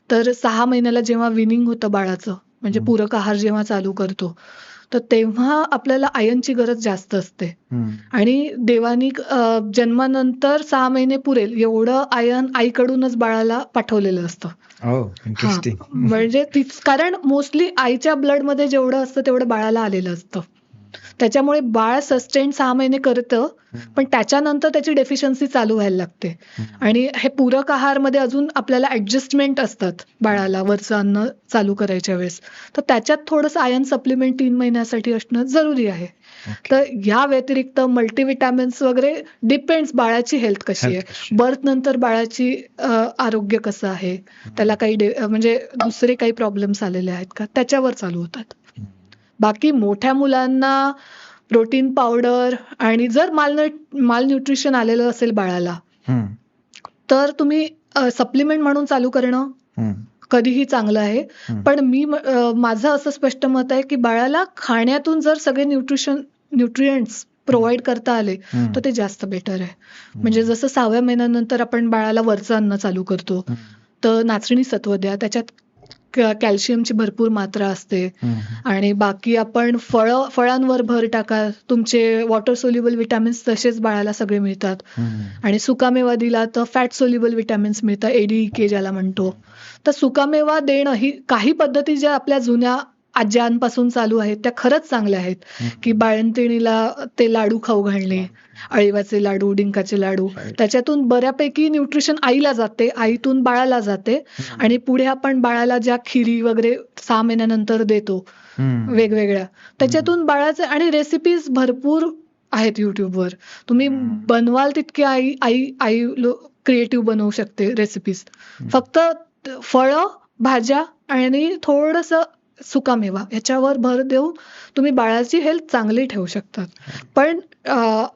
S2: तर 6 महिन्याला जेव्हा विनिंग होतं बाळाचं, म्हणजे पूरक आहार जेव्हा चालू करतो, तर तेव्हा आपल्याला आयर्नची गरज जास्त असते. आणि देवानी जन्मानंतर 6 महिने पुरेल एवढं आयर्न आईकडूनच बाळाला पाठवलेलं असतं. म्हणजे कारण मोस्टली आईच्या ब्लडमध्ये जेवढं असतं तेवढं बाळाला आलेलं असतं. त्याच्यामुळे बाळ सस्टेन 6 महिने करतं, पण त्याच्यानंतर त्याची डेफिशियन्सी चालू व्हायला लागते. आणि हे पूरक आहारमध्ये अजून आपल्याला ऍडजस्टमेंट असतात बाळाला वरचं अन्न चालू करायच्या वेळेस, तर त्याच्यात थोडंसं आयर्न सप्लिमेंट 3 महिन्यासाठी असणं जरुरी आहे. तर या व्यतिरिक्त मल्टीव्हिटॅमिन्स वगैरे डिपेंड्स बाळाची हेल्थ कशी आहे, बर्थ नंतर बाळाची आरोग्य कसं आहे, त्याला काही म्हणजे दुसरे काही प्रॉब्लेम्स आलेले आहेत का, त्याच्यावर चालू होतात. बाकी मोठ्या मुलांना प्रोटीन पावडर आणि जर मालन्यूट्रिशन आलेलं असेल बाळाला, तर तुम्ही सप्लिमेंट म्हणून चालू करणं कधीही चांगलं आहे. पण माझं असं स्पष्ट मत आहे की बाळाला खाण्यातून जर सगळे न्यूट्रिएंट्स प्रोव्हाइड करता आले तर ते जास्त बेटर आहे. म्हणजे जसं 6व्या महिन्यानंतर आपण बाळाला वरचं अन्न चालू करतो, तर नाचणी सत्व द्या, त्याच्यात कॅल्शियमची भरपूर मात्रा असते.
S1: हम्म.
S2: आणि बाकी आपण फळांवर भर टाका, तुमचे वॉटर सोल्युबल विटॅमिन्स तसेच बाळाला सगळे मिळतात.
S1: हम्म.
S2: आणि सुकामेवा दिला तर फॅट सोल्युबल विटॅमिन्स मिळतात, ADK ज्याला म्हणतो. तर सुकामेवा देणं ही काही पद्धती ज्या आपल्या जुन्या आज्यांपासून चालू आहेत त्या खरंच चांगल्या आहेत. की बाळंतिणीला ते लाडू खाऊ घालणे, अळीवाचे लाडू, डिंकाचे लाडू,
S1: Right.
S2: त्याच्यातून बऱ्यापैकी न्यूट्रिशन आईला जाते, आईतून बाळाला जाते. आणि पुढे आपण बाळाला ज्या खिरी वगैरे 6 महिन्यानंतर देतो
S1: हम्म.
S2: वेगवेगळ्या, त्याच्यातून बाळाचे आणि रेसिपीज भरपूर आहेत युट्यूबवर. तुम्ही बनवाल तितकी आई आई आई क्रिएटिव्ह बनवू शकते रेसिपीज. फक्त फळं, भाज्या आणि थोडंसं सुकामेवा ह्याच्यावर भर देऊन तुम्ही बाळाची हेल्थ चांगली ठेवू शकतात. पण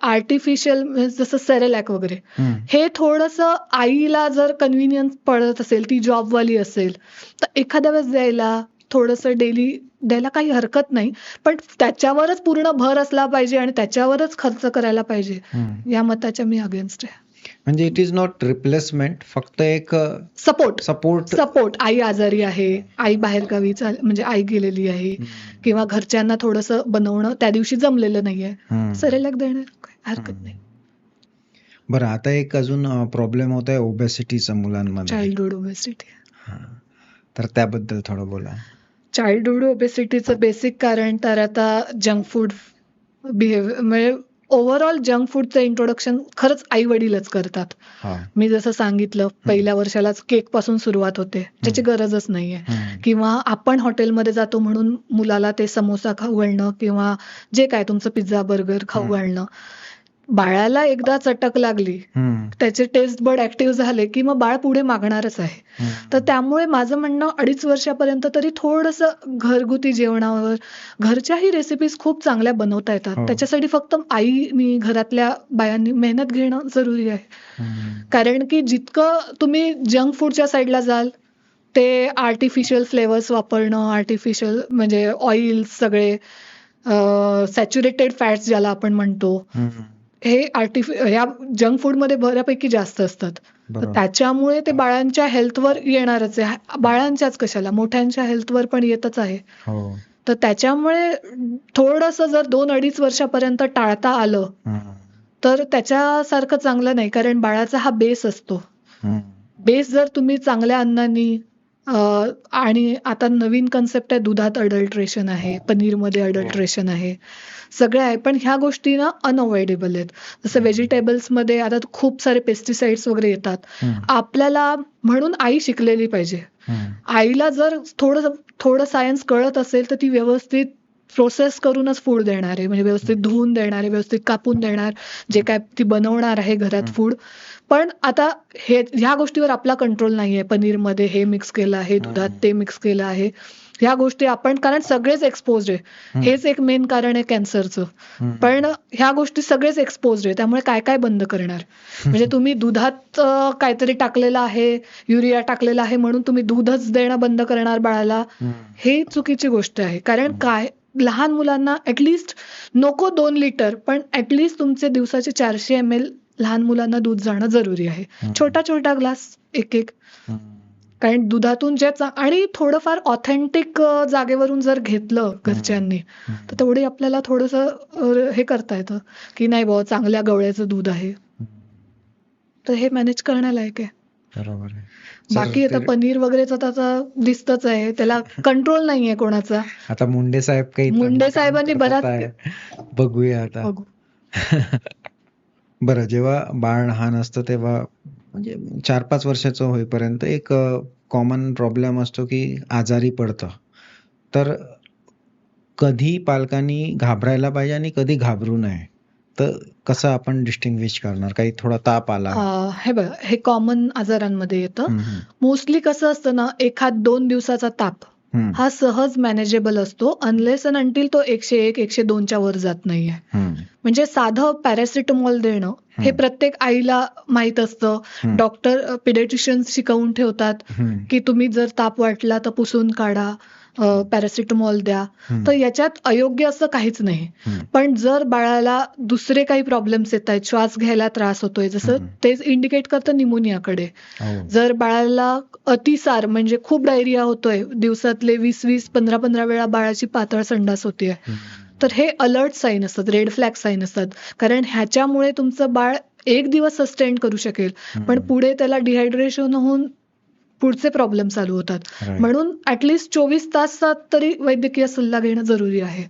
S2: आर्टिफिशियल जसं सेरेलॅक वगैरे
S1: हम्म.
S2: हे थोडंसं आईला जर कन्व्हिनियन्स पडत असेल, ती जॉबवाली असेल तर एखाद्या वेळेस द्यायला, थोडंसं डेली द्यायला काही हरकत नाही. पण त्याच्यावरच पूर्ण भर असला पाहिजे आणि त्याच्यावरच खर्च करायला पाहिजे,
S1: हम्म.
S2: या मताच्या मी अगेन्स्ट आहे.
S1: म्हणजे इट इज नॉट रिप्लेसमेंट, फक्त एक
S2: सपोर्ट
S1: सपोर्ट.
S2: आई आजारी आहे, आई बाहेरगावी म्हणजे आई गेलेली आहे, किंवा घरच्यांना थोडंसं बनवणं त्या दिवशी जमलेलं नाहीये, सेरेलॅक देणं काही हरकत नाही.
S1: बरं, आता एक अजून प्रॉब्लेम होत आहे ओबेसिटीचा मुलांमध्ये.
S2: Childhood obesity.
S1: तर त्याबद्दल थोडं बोला.
S2: चाइल्डहुड ओबेसिटीचं बेसिक कारण तर आता जंक फूड बिहेवियर, म्हणजे ओव्हरऑल जंक फूडचं इंट्रोडक्शन खरंच आई वडीलच करतात.
S1: हा.
S2: मी जसं सांगितलं, पहिल्या वर्षालाच केक पासून सुरुवात होते, ज्याची गरजच नाहीये. किंवा आपण हॉटेलमध्ये जातो म्हणून मुलाला ते समोसा खाऊ घालणं किंवा जे काय तुमचं पिझ्झा बर्गर खाऊ घालणं. बाळाला एकदा चटक लागली, त्याचे टेस्ट बड ऍक्टिव्ह झाले की मग बाळ पुढे मागणारच आहे. तर त्यामुळे माझं म्हणणं 2.5 वर्षापर्यंत तरी थोडंसं घरगुती जेवणावर घरच्याही रेसिपीज खूप चांगल्या बनवता येतात. त्याच्यासाठी फक्त आईनी, घरातल्या बायांनी मेहनत घेणं जरुरी आहे. कारण की जितकं तुम्ही जंक फूडच्या साईडला जाल, ते आर्टिफिशियल फ्लेवर्स वापरणं, आर्टिफिशियल म्हणजे ऑइल, सगळे सॅच्युरेटेड फॅट्स ज्याला आपण म्हणतो, हे या जंक फूडमध्ये बऱ्यापैकी जास्त असतात. तर त्याच्यामुळे ते बाळांच्या हेल्थवर येणारच आहे. बाळांच्याच कशाला, मोठ्यांच्या हेल्थवर पण येतच आहे. तर त्याच्यामुळे थोडंसं जर 2-2.5 वर्षापर्यंत टाळता आलं तर त्याच्यासारखं चांगलं नाही. कारण बाळाचा हा बेस असतो. बेस जर तुम्ही चांगल्या अन्नांनी, आणि आता नवीन कन्सेप्ट आहे, दुधात अडल्ट्रेशन आहे, पनीरमध्ये अडल्ट्रेशन आहे, सगळं आहे. पण ह्या गोष्टी ना अनअवॉइडेबल आहेत. जसं व्हेजिटेबल्समध्ये आता खूप सारे पेस्टिसाइड्स वगैरे येतात. आपल्याला म्हणून आई शिकलेली पाहिजे. आईला जर थोडं सायन्स कळत असेल तर ती व्यवस्थित प्रोसेस करूनच फूड देणार आहे, म्हणजे व्यवस्थित धुवून देणार आहे, व्यवस्थित कापून देणार, जे काय ती बनवणार आहे घरात फूड. पण आता ह्या गोष्टीवर आपला कंट्रोल नाहीये. पनीरमध्ये हे मिक्स केलं आहे, दुधात ते मिक्स केलं आहे, ह्या गोष्टी आपण, कारण सगळेच एक्सपोज्ड आहे. हेच एक मेन कारण आहे कॅन्सरचं. पण ह्या गोष्टी सगळेच एक्सपोज्ड आहे, त्यामुळे काय काय बंद करणार? म्हणजे तुम्ही दुधात काहीतरी टाकलेलं आहे, युरिया टाकलेला आहे म्हणून तुम्ही दूधच देणं बंद करणार बाळाला, हे चुकीची गोष्ट आहे. कारण काय, लहान मुलांना ऍटलिस्ट नको 2 लिटर, पण ऍटलिस्ट तुमचे दिवसाचे 400 ml लहान मुलांना दूध जाणं जरुरी आहे. छोटा ग्लास एक. कारण दुधातून आणि थोडंफार ऑथेंटिक जागेवरून जर घेतलं घरच्यांनी, तर तेवढे आपल्याला थोडंसं हे करता येतं की नाही बाबा चांगल्या गवळ्याचं दूध आहे, तर हे मॅनेज करण्यालायक आहे.
S1: बरोबर आहे.
S2: बाकी आता पनीर वगैरेचं त्याचा दिसतच आहे, त्याला कंट्रोल नाहीये कोणाचा.
S1: आता मुंडे साहेबांनी बराच बघूया आता. बरं, जेव्हा बाळ लहान असतं तेव्हा म्हणजे 4-5 वर्षाचं होईपर्यंत एक कॉमन प्रॉब्लेम असतो की आजारी पडतं. तर कधी पालकांनी घाबरायला पाहिजे आणि कधी घाबरू नये, तर कसं आपण डिस्टिंग्विश करणार? काही थोडा ताप आला,
S2: हे बघा, हे कॉमन आजारांमध्ये येतं. मोस्टली कसं असतं ना, 1-2 दिवसाचा ताप हा सहज मॅनेजेबल असतो, अनलेस अँड अंटिल तो 101-102च्या वर जात नाहीये. म्हणजे साधं पॅरासिटामॉल देणं हे प्रत्येक आईला माहित असतं. डॉक्टर, पिडियाट्रिशियन्स शिकवून ठेवतात की तुम्ही जर ताप वाटला तर पुसून काढा. पॅरासिटामॉल द्या.
S1: हम्म.
S2: तर याच्यात अयोग्य असं काहीच नाही.
S1: हम्म.
S2: पण जर बाळाला दुसरे काही प्रॉब्लेम्स येत आहेत, श्वास घ्यायला त्रास होतोय, जसं
S1: हम्म.
S2: तेच इंडिकेट करतं निमोनियाकडे.
S1: हो.
S2: जर बाळाला अतिसार म्हणजे खूप डायरिया होतोय, दिवसातले 20-20, 15-15 वेळा बाळाची पातळ संडास होतीये,
S1: हम्म.
S2: तर हे अलर्ट साईन असतात, रेड फ्लॅग साईन असतात. कारण ह्याच्यामुळे तुमचं बाळ एक दिवस सस्टेन करू शकेल, पण
S1: हम्म.
S2: पुढे त्याला डिहायड्रेशन होऊन पुढचे प्रॉब्लेम चालू होतात.
S1: Right.
S2: म्हणून ऍटलिस्ट 24 तासात तरी वैद्यकीय सल्ला घेणं जरुरी आहे.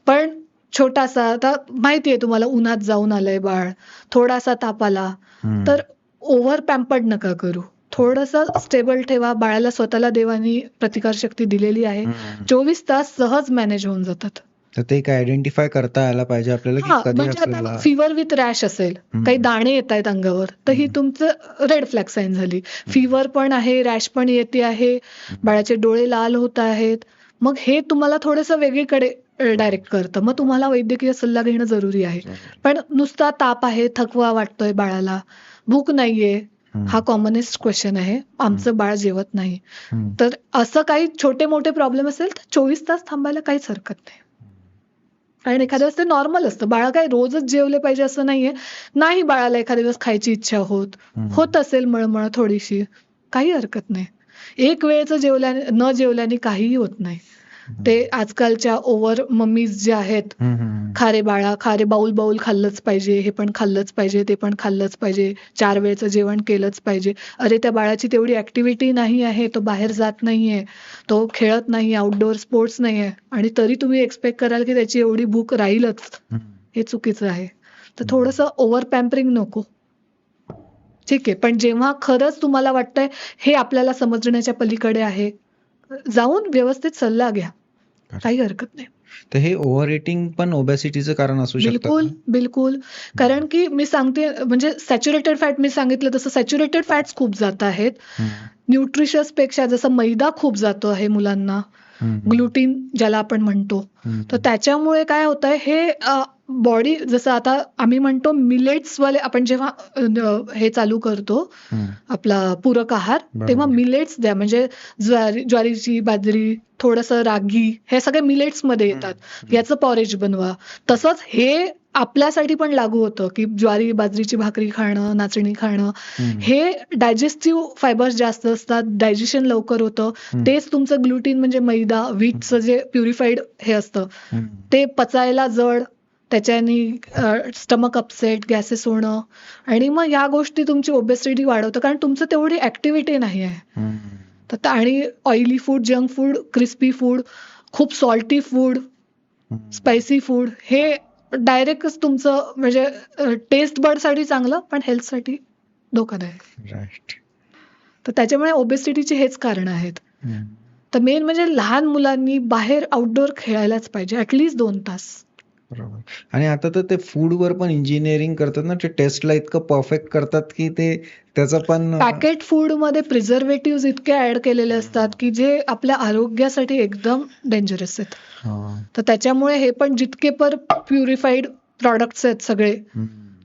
S2: पण छोटासा, आता माहितीये तुम्हाला, उन्हात जाऊन आलंय बाळ, थोडासा ताप आला,
S1: हम्म.
S2: तर ओव्हर पॅम्पर्ड नका करू. थोडंसं स्टेबल ठेवा. बाळाला स्वतःला देवानी प्रतिकारशक्ती दिलेली आहे.
S1: हम्म.
S2: 24 तास सहज मॅनेज होऊन जातात.
S1: तर ते काय आयडेंटिफाय करता आला पाहिजे आपल्याला की
S2: हा,
S1: कधी
S2: म्हणजे आता
S1: आपल्याला
S2: फीवर विथ रॅश असेल, काही दाणे येत आहेत अंगावर, तर ही तुमचं रेड फ्लॅग साईन झाली. फीवर पण आहे, रॅश पण येते आहे, बाळाचे डोळे लाल होत आहेत, मग हे तुम्हाला थोडंसं वेगळीकडे डायरेक्ट करतं. मग तुम्हाला वैद्यकीय सल्ला घेणं जरुरी आहे. पण नुसता ताप आहे, थकवा वाटतोय बाळाला, भूक नाहीये, हा कॉमनेस्ट क्वेश्चन आहे, आमचं बाळ जेवत नाही,
S1: हम्म.
S2: तर असं काही छोटे मोठे प्रॉब्लेम असेल तर 24 तास थांबायला काहीच हरकत नाही. कारण एखाद्या वेळेस ते नॉर्मल असतं. बाळा काय रोजच जेवले पाहिजे असं नाहीये. नाही बाळाला एखाद्या दिवस खायची इच्छा होत असेल मळमळ थोडीशी, काही हरकत नाही. एक वेळेचं न जेवल्याने काहीही होत नाही. ते आजकालच्या ओव्हर मम्मीज जे आहेत,
S1: हम्म.
S2: खारे बाळा, खारे बाऊल बाऊल खाल्लंच पाहिजे, हे पण खाल्लंच पाहिजे, ते पण खाल्लंच पाहिजे, 4 वेळचं जेवण केलंच पाहिजे. अरे त्या बाळाची तेवढी ऍक्टिव्हिटी नाही आहे, तो बाहेर जात नाहीये, तो खेळत नाही, आउटडोअर स्पोर्ट्स नाहीये, आणि तरी तुम्ही एक्सपेक्ट कराल की त्याची एवढी भूक राहीलच. हे चुकीचं आहे. तर थोडंसं ओव्हर पॅम्परिंग नको. ठीक आहे, पण जेव्हा खरंच तुम्हाला वाटतंय हे आपल्याला समजण्याच्या पलीकडे आहे, जाऊन व्यवस्थित सल्ला घ्या, काही हरकत नाही.
S1: तर हे ओव्हर इटिंग पण ओबेसिटीचं कारण असू शकतं
S2: बिलकुल
S1: का?
S2: बिलकुल. कारण की मी सांगते, म्हणजे सॅच्युरेटेड फॅट, मी सांगितलं तसं सॅच्युरेटेड फॅट्स खूप जात आहेत. न्यूट्रिशियस पेक्षा जसं मैदा खूप जातो आहे मुलांना, ग्लुटीन ज्याला आपण म्हणतो, तर त्याच्यामुळे काय होतंय, हे बॉडी, जसं आता आम्ही म्हणतो मिलेट्स वाले, आपण जेव्हा हे चालू करतो आपला पूरक आहार, तेव्हा मिलेट्स द्या. म्हणजे ज्वारीची, बाजरी, थोडंसं रागी, हे सगळे मिलेट्स मध्ये येतात, याचं पॉरेज बनवा. तसंच हे आपल्यासाठी पण लागू होतं की ज्वारी बाजरीची भाकरी खाणं, नाचणी खाणं, हे डायजेस्टिव्ह फायबर्स जास्त असतात, डायजेशन लवकर होतं. तेच तुमचं ग्लुटीन म्हणजे मैदा, व्हीटचं जे प्युरिफाईड हे असतं, ते पचायला जड, त्याच्यानी स्टमक अपसेट, गॅसेस होणं, आणि मग ह्या गोष्टी तुमची ओबेसिटी वाढवतं, कारण तुमचं तेवढी ऍक्टिव्हिटी नाही आहे. तर आणि oily food, junk food, crispy food, खूप सॉल्टी फूड, स्पायसी फूड, हे डायरेक्टच तुमचं म्हणजे टेस्ट बर्डसाठी चांगलं, पण हेल्थसाठी धोकादायक.
S1: राईट.
S2: तर त्याच्यामुळे ओबेसिटीची हेच कारण आहेत. तर मेन म्हणजे लहान मुलांनी बाहेर आउटडोअर खेळायलाच पाहिजे, ऍटलीस्ट 2 तास.
S1: बरोबर. आणि आता तर ते फूडवर पण इंजिनिअरिंग करतात ना, ते टेस्टला इतकं परफेक्ट करतात की ते त्याचं पण
S2: पॅकेट फूड मध्ये प्रिझर्वेटिव्ह इतके ऍड केलेले असतात की जे आपल्या आरोग्यासाठी एकदम डेंजरस आहेत. तर त्याच्यामुळे हे पण जितके पण प्युरिफाईड प्रॉडक्ट्स आहेत सगळे,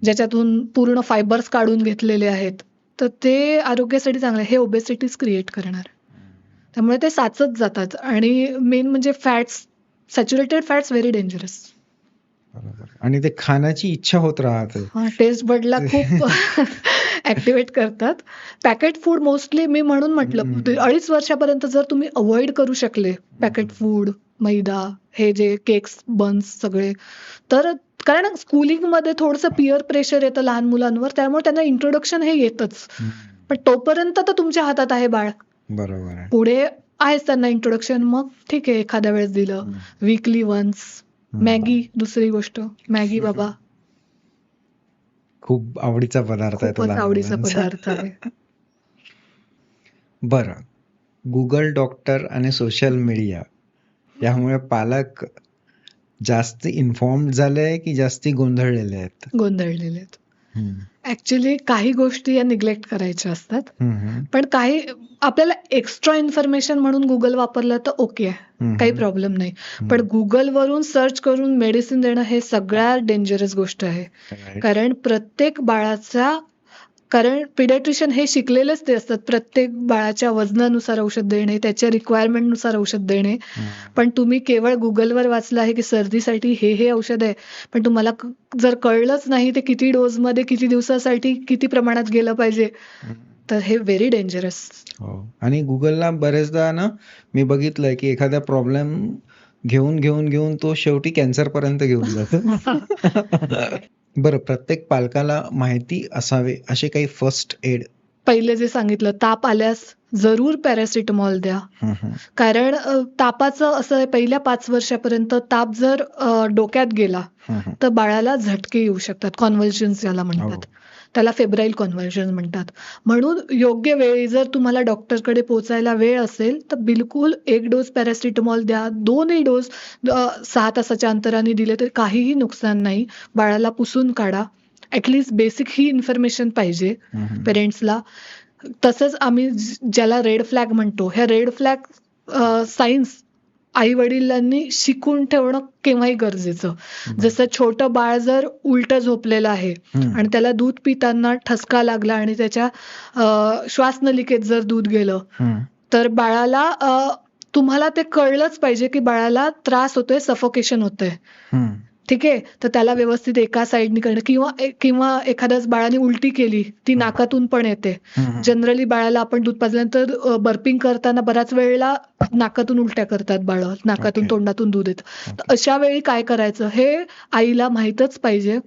S2: ज्याच्यातून पूर्ण फायबर्स काढून घेतलेले आहेत, तर ते आरोग्यासाठी चांगले, हे ओबेसिटीज क्रिएट करणार. त्यामुळे ते साचत जातात. आणि मेन म्हणजे fats, saturated fats very dangerous.
S1: आणि ते खाण्याची इच्छा होत राहते.
S2: टेस्ट बडला खूप ऍक्टिव्हेट करतात. पॅकेट फूड मोस्टली, मी म्हणून म्हटलं 2.5 वर्षापर्यंत जर तुम्ही अवॉइड करू शकले पॅकेट फूड, मैदा, हे जे केक्स, बन्स सगळे, तर कारण स्कूलिंग मध्ये थोडंसं पिअर प्रेशर येतं लहान मुलांवर, त्यामुळे त्यांना इंट्रोडक्शन हे येतच. पण तोपर्यंत तर तुमच्या हातात आहे बाळ.
S1: बरोबर आहे.
S2: पुढे आहेच त्यांना इंट्रोडक्शन, मग ठीक आहे एखाद्या वेळेस दिलं, वीकली वन्स. मॅगी, दुसरी गोष्ट, मॅगी बाबा
S1: खूप आवडीचा पदार्थ आहे तो
S2: खूपच
S1: लहान
S2: आवडीचा
S1: मुलांचा.
S2: पदार्थ आहे.
S1: बरं, गुगल डॉक्टर आणि सोशल मीडिया यामुळे पालक जास्त इन्फॉर्म्ड झाले की जास्ती गोंधळलेले आहेत?
S2: गोंधळलेले आहेत. ऍक्च्युली काही गोष्टी या निग्लेक्ट करायच्या असतात, पण काही आपल्याला एक्स्ट्रा इन्फॉर्मेशन म्हणून गुगल वापरलं तर ओके आहे, काही प्रॉब्लेम नाही. पण गुगल वरून सर्च करून मेडिसिन देणं हे सगळ्यात डेंजरस गोष्ट आहे. कारण प्रत्येक बाळाचा कारण पिडियाट्रिशियन हे शिकलेलेच ते असतात. प्रत्येक बाळाच्या वजनानुसार औषध देणे, त्याच्या रिक्वायरमेंटनुसार औषध देणे. पण तुम्ही केवळ गुगलवर वाचलं आहे की सर्दीसाठी हे औषध आहे, पण तुम्हाला जर कळलंच नाही ते किती डोसमध्ये, किती दिवसासाठी, किती प्रमाणात गेलं पाहिजे, तर हे व्हेरी डेंजरस.
S1: हो. आणि गुगलला बरेचदा ना मी बघितलंय की एखादा प्रॉब्लेम घेऊन तो शेवटी कॅन्सर पर्यंत घेऊन जातो. बरं, प्रत्येक पालकाला माहिती असावे असे काही फर्स्ट एड?
S2: पहिले जे सांगितलं, ताप आल्यास जरूर पॅरासिटामॉल द्या. कारण तापाचं असं आहे, पहिल्या 5 वर्षापर्यंत ताप जर डोक्यात गेला तर बाळाला झटके येऊ शकतात, कॉन्व्हल्जन्स ज्याला म्हणतात. त्याला फेब्राईल कॉन्व्हल्जन म्हणतात. म्हणून योग्य वेळी जर तुम्हाला डॉक्टरकडे पोहोचायला वेळ असेल तर बिलकुल 1 डोस पॅरासिटामॉल द्या. 2ही डोस 6 तासाच्या अंतराने दिले तर काहीही नुकसान नाही. बाळाला पुसून काढा. ऍटलीस्ट बेसिक ही इन्फॉर्मेशन पाहिजे पेरेंट्सला. तसंच आम्ही ज्याला रेड फ्लॅग म्हणतो, ह्या रेड फ्लॅग सायन्स आई वडिलांनी शिकून ठेवणं केव्हाही गरजेचं. जसं छोटं बाळ जर उलटं झोपलेलं आहे आणि त्याला दूध पिताना ठसका लागला आणि त्याच्या श्वासनलिकेत जर दूध गेलं तर बाळाला तुम्हाला ते कळलंच पाहिजे की बाळाला त्रास होतोय, सफोकेशन होतंय. ठीक आहे, तर त्याला व्यवस्थित एका साईडनी करणं किंवा एखाद्याच बाळाने उलटी केली, ती नाकातून पण येते. जनरली बाळाला आपण दूध पाजल्यानंतर बर्पिंग करताना बऱ्याच वेळेला नाकातून उलट्या करतात बाळं, नाकातून तोंडातून दूध येतं. तर अशा वेळी काय करायचं हे आईला माहीतच पाहिजे.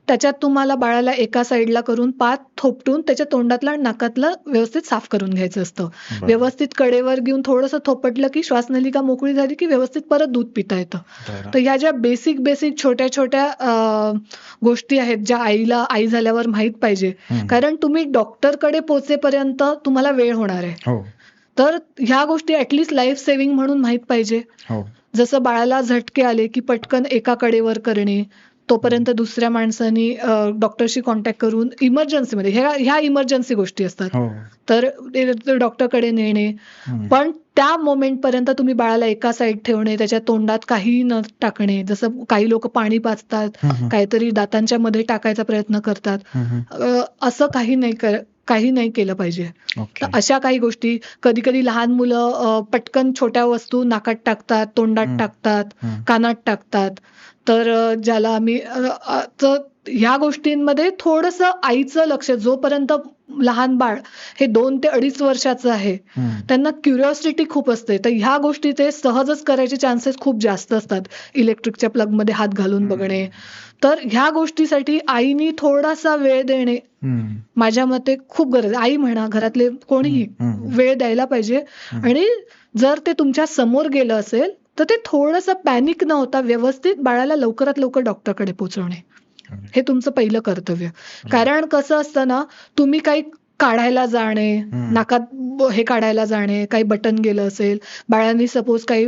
S2: त्याच्यात तुम्हाला बाळाला एका साईडला करून पात थोपटून त्याच्या तोंडातला आणि नाकातलं व्यवस्थित साफ करून घ्यायचं असतं. व्यवस्थित कडेवर घेऊन थोडंसं थोपटलं की श्वासनलिका मोकळी झाली की व्यवस्थित परत दूध पिता येतं. तर ह्या ज्या बेसिक छोट्या छोट्या गोष्टी आहेत ज्या आईला आई झाल्यावर माहीत पाहिजे. कारण तुम्ही डॉक्टरकडे पोहोचेपर्यंत तुम्हाला वेळ होणार आहे. तर ह्या गोष्टी ऍटलिस्ट लाईफ सेव्हिंग म्हणून माहीत पाहिजे. जसं बाळाला झटके आले की पटकन एका कडेवर करणे, तोपर्यंत दुसऱ्या माणसानी डॉक्टरशी कॉन्टॅक्ट करून इमर्जन्सीमध्ये, ह्या इमर्जन्सी गोष्टी असतात तर डॉक्टरकडे नेणे. पण त्या मोमेंट पर्यंत तुम्ही बाळाला एका साईड ठेवणे, त्याच्या तोंडात काही न टाकणे. जसं काही लोक पाणी पाजतात, काहीतरी दातांच्या मध्ये टाकायचा प्रयत्न करतात, असं काही नाही केलं पाहिजे. तर अशा काही गोष्टी, कधी कधी लहान मुलं पटकन छोट्या वस्तू नाकात टाकतात, तोंडात टाकतात, कानात टाकतात. तर ज्याला आम्ही ह्या गोष्टींमध्ये थोडंसं आईचं लक्ष, जोपर्यंत लहान बाळ हे 2 ते 2.5 वर्षाचं आहे त्यांना क्युरिओसिटी खूप असते, तर ह्या गोष्टी ते सहजच करायचे चान्सेस खूप जास्त असतात. इलेक्ट्रिकच्या प्लगमध्ये हात घालून बघणे, तर ह्या गोष्टीसाठी आईनी थोडासा वेळ देणे माझ्या मते खूप गरज आहे. आई म्हणा, घरातले कोणीही वेळ द्यायला पाहिजे. आणि जर ते तुमच्या समोर गेलं असेल तर ते थोडंसं पॅनिक न होता व्यवस्थित बाळाला लवकरात लवकर डॉक्टरकडे पोहोचवणे हे तुमचं पहिलं कर्तव्य. कारण कसं असतं ना, तुम्ही काही काढायला जाणे, नाकात हे काढायला जाणे, काही बटन गेलं असेल, बाळांनी सपोज काही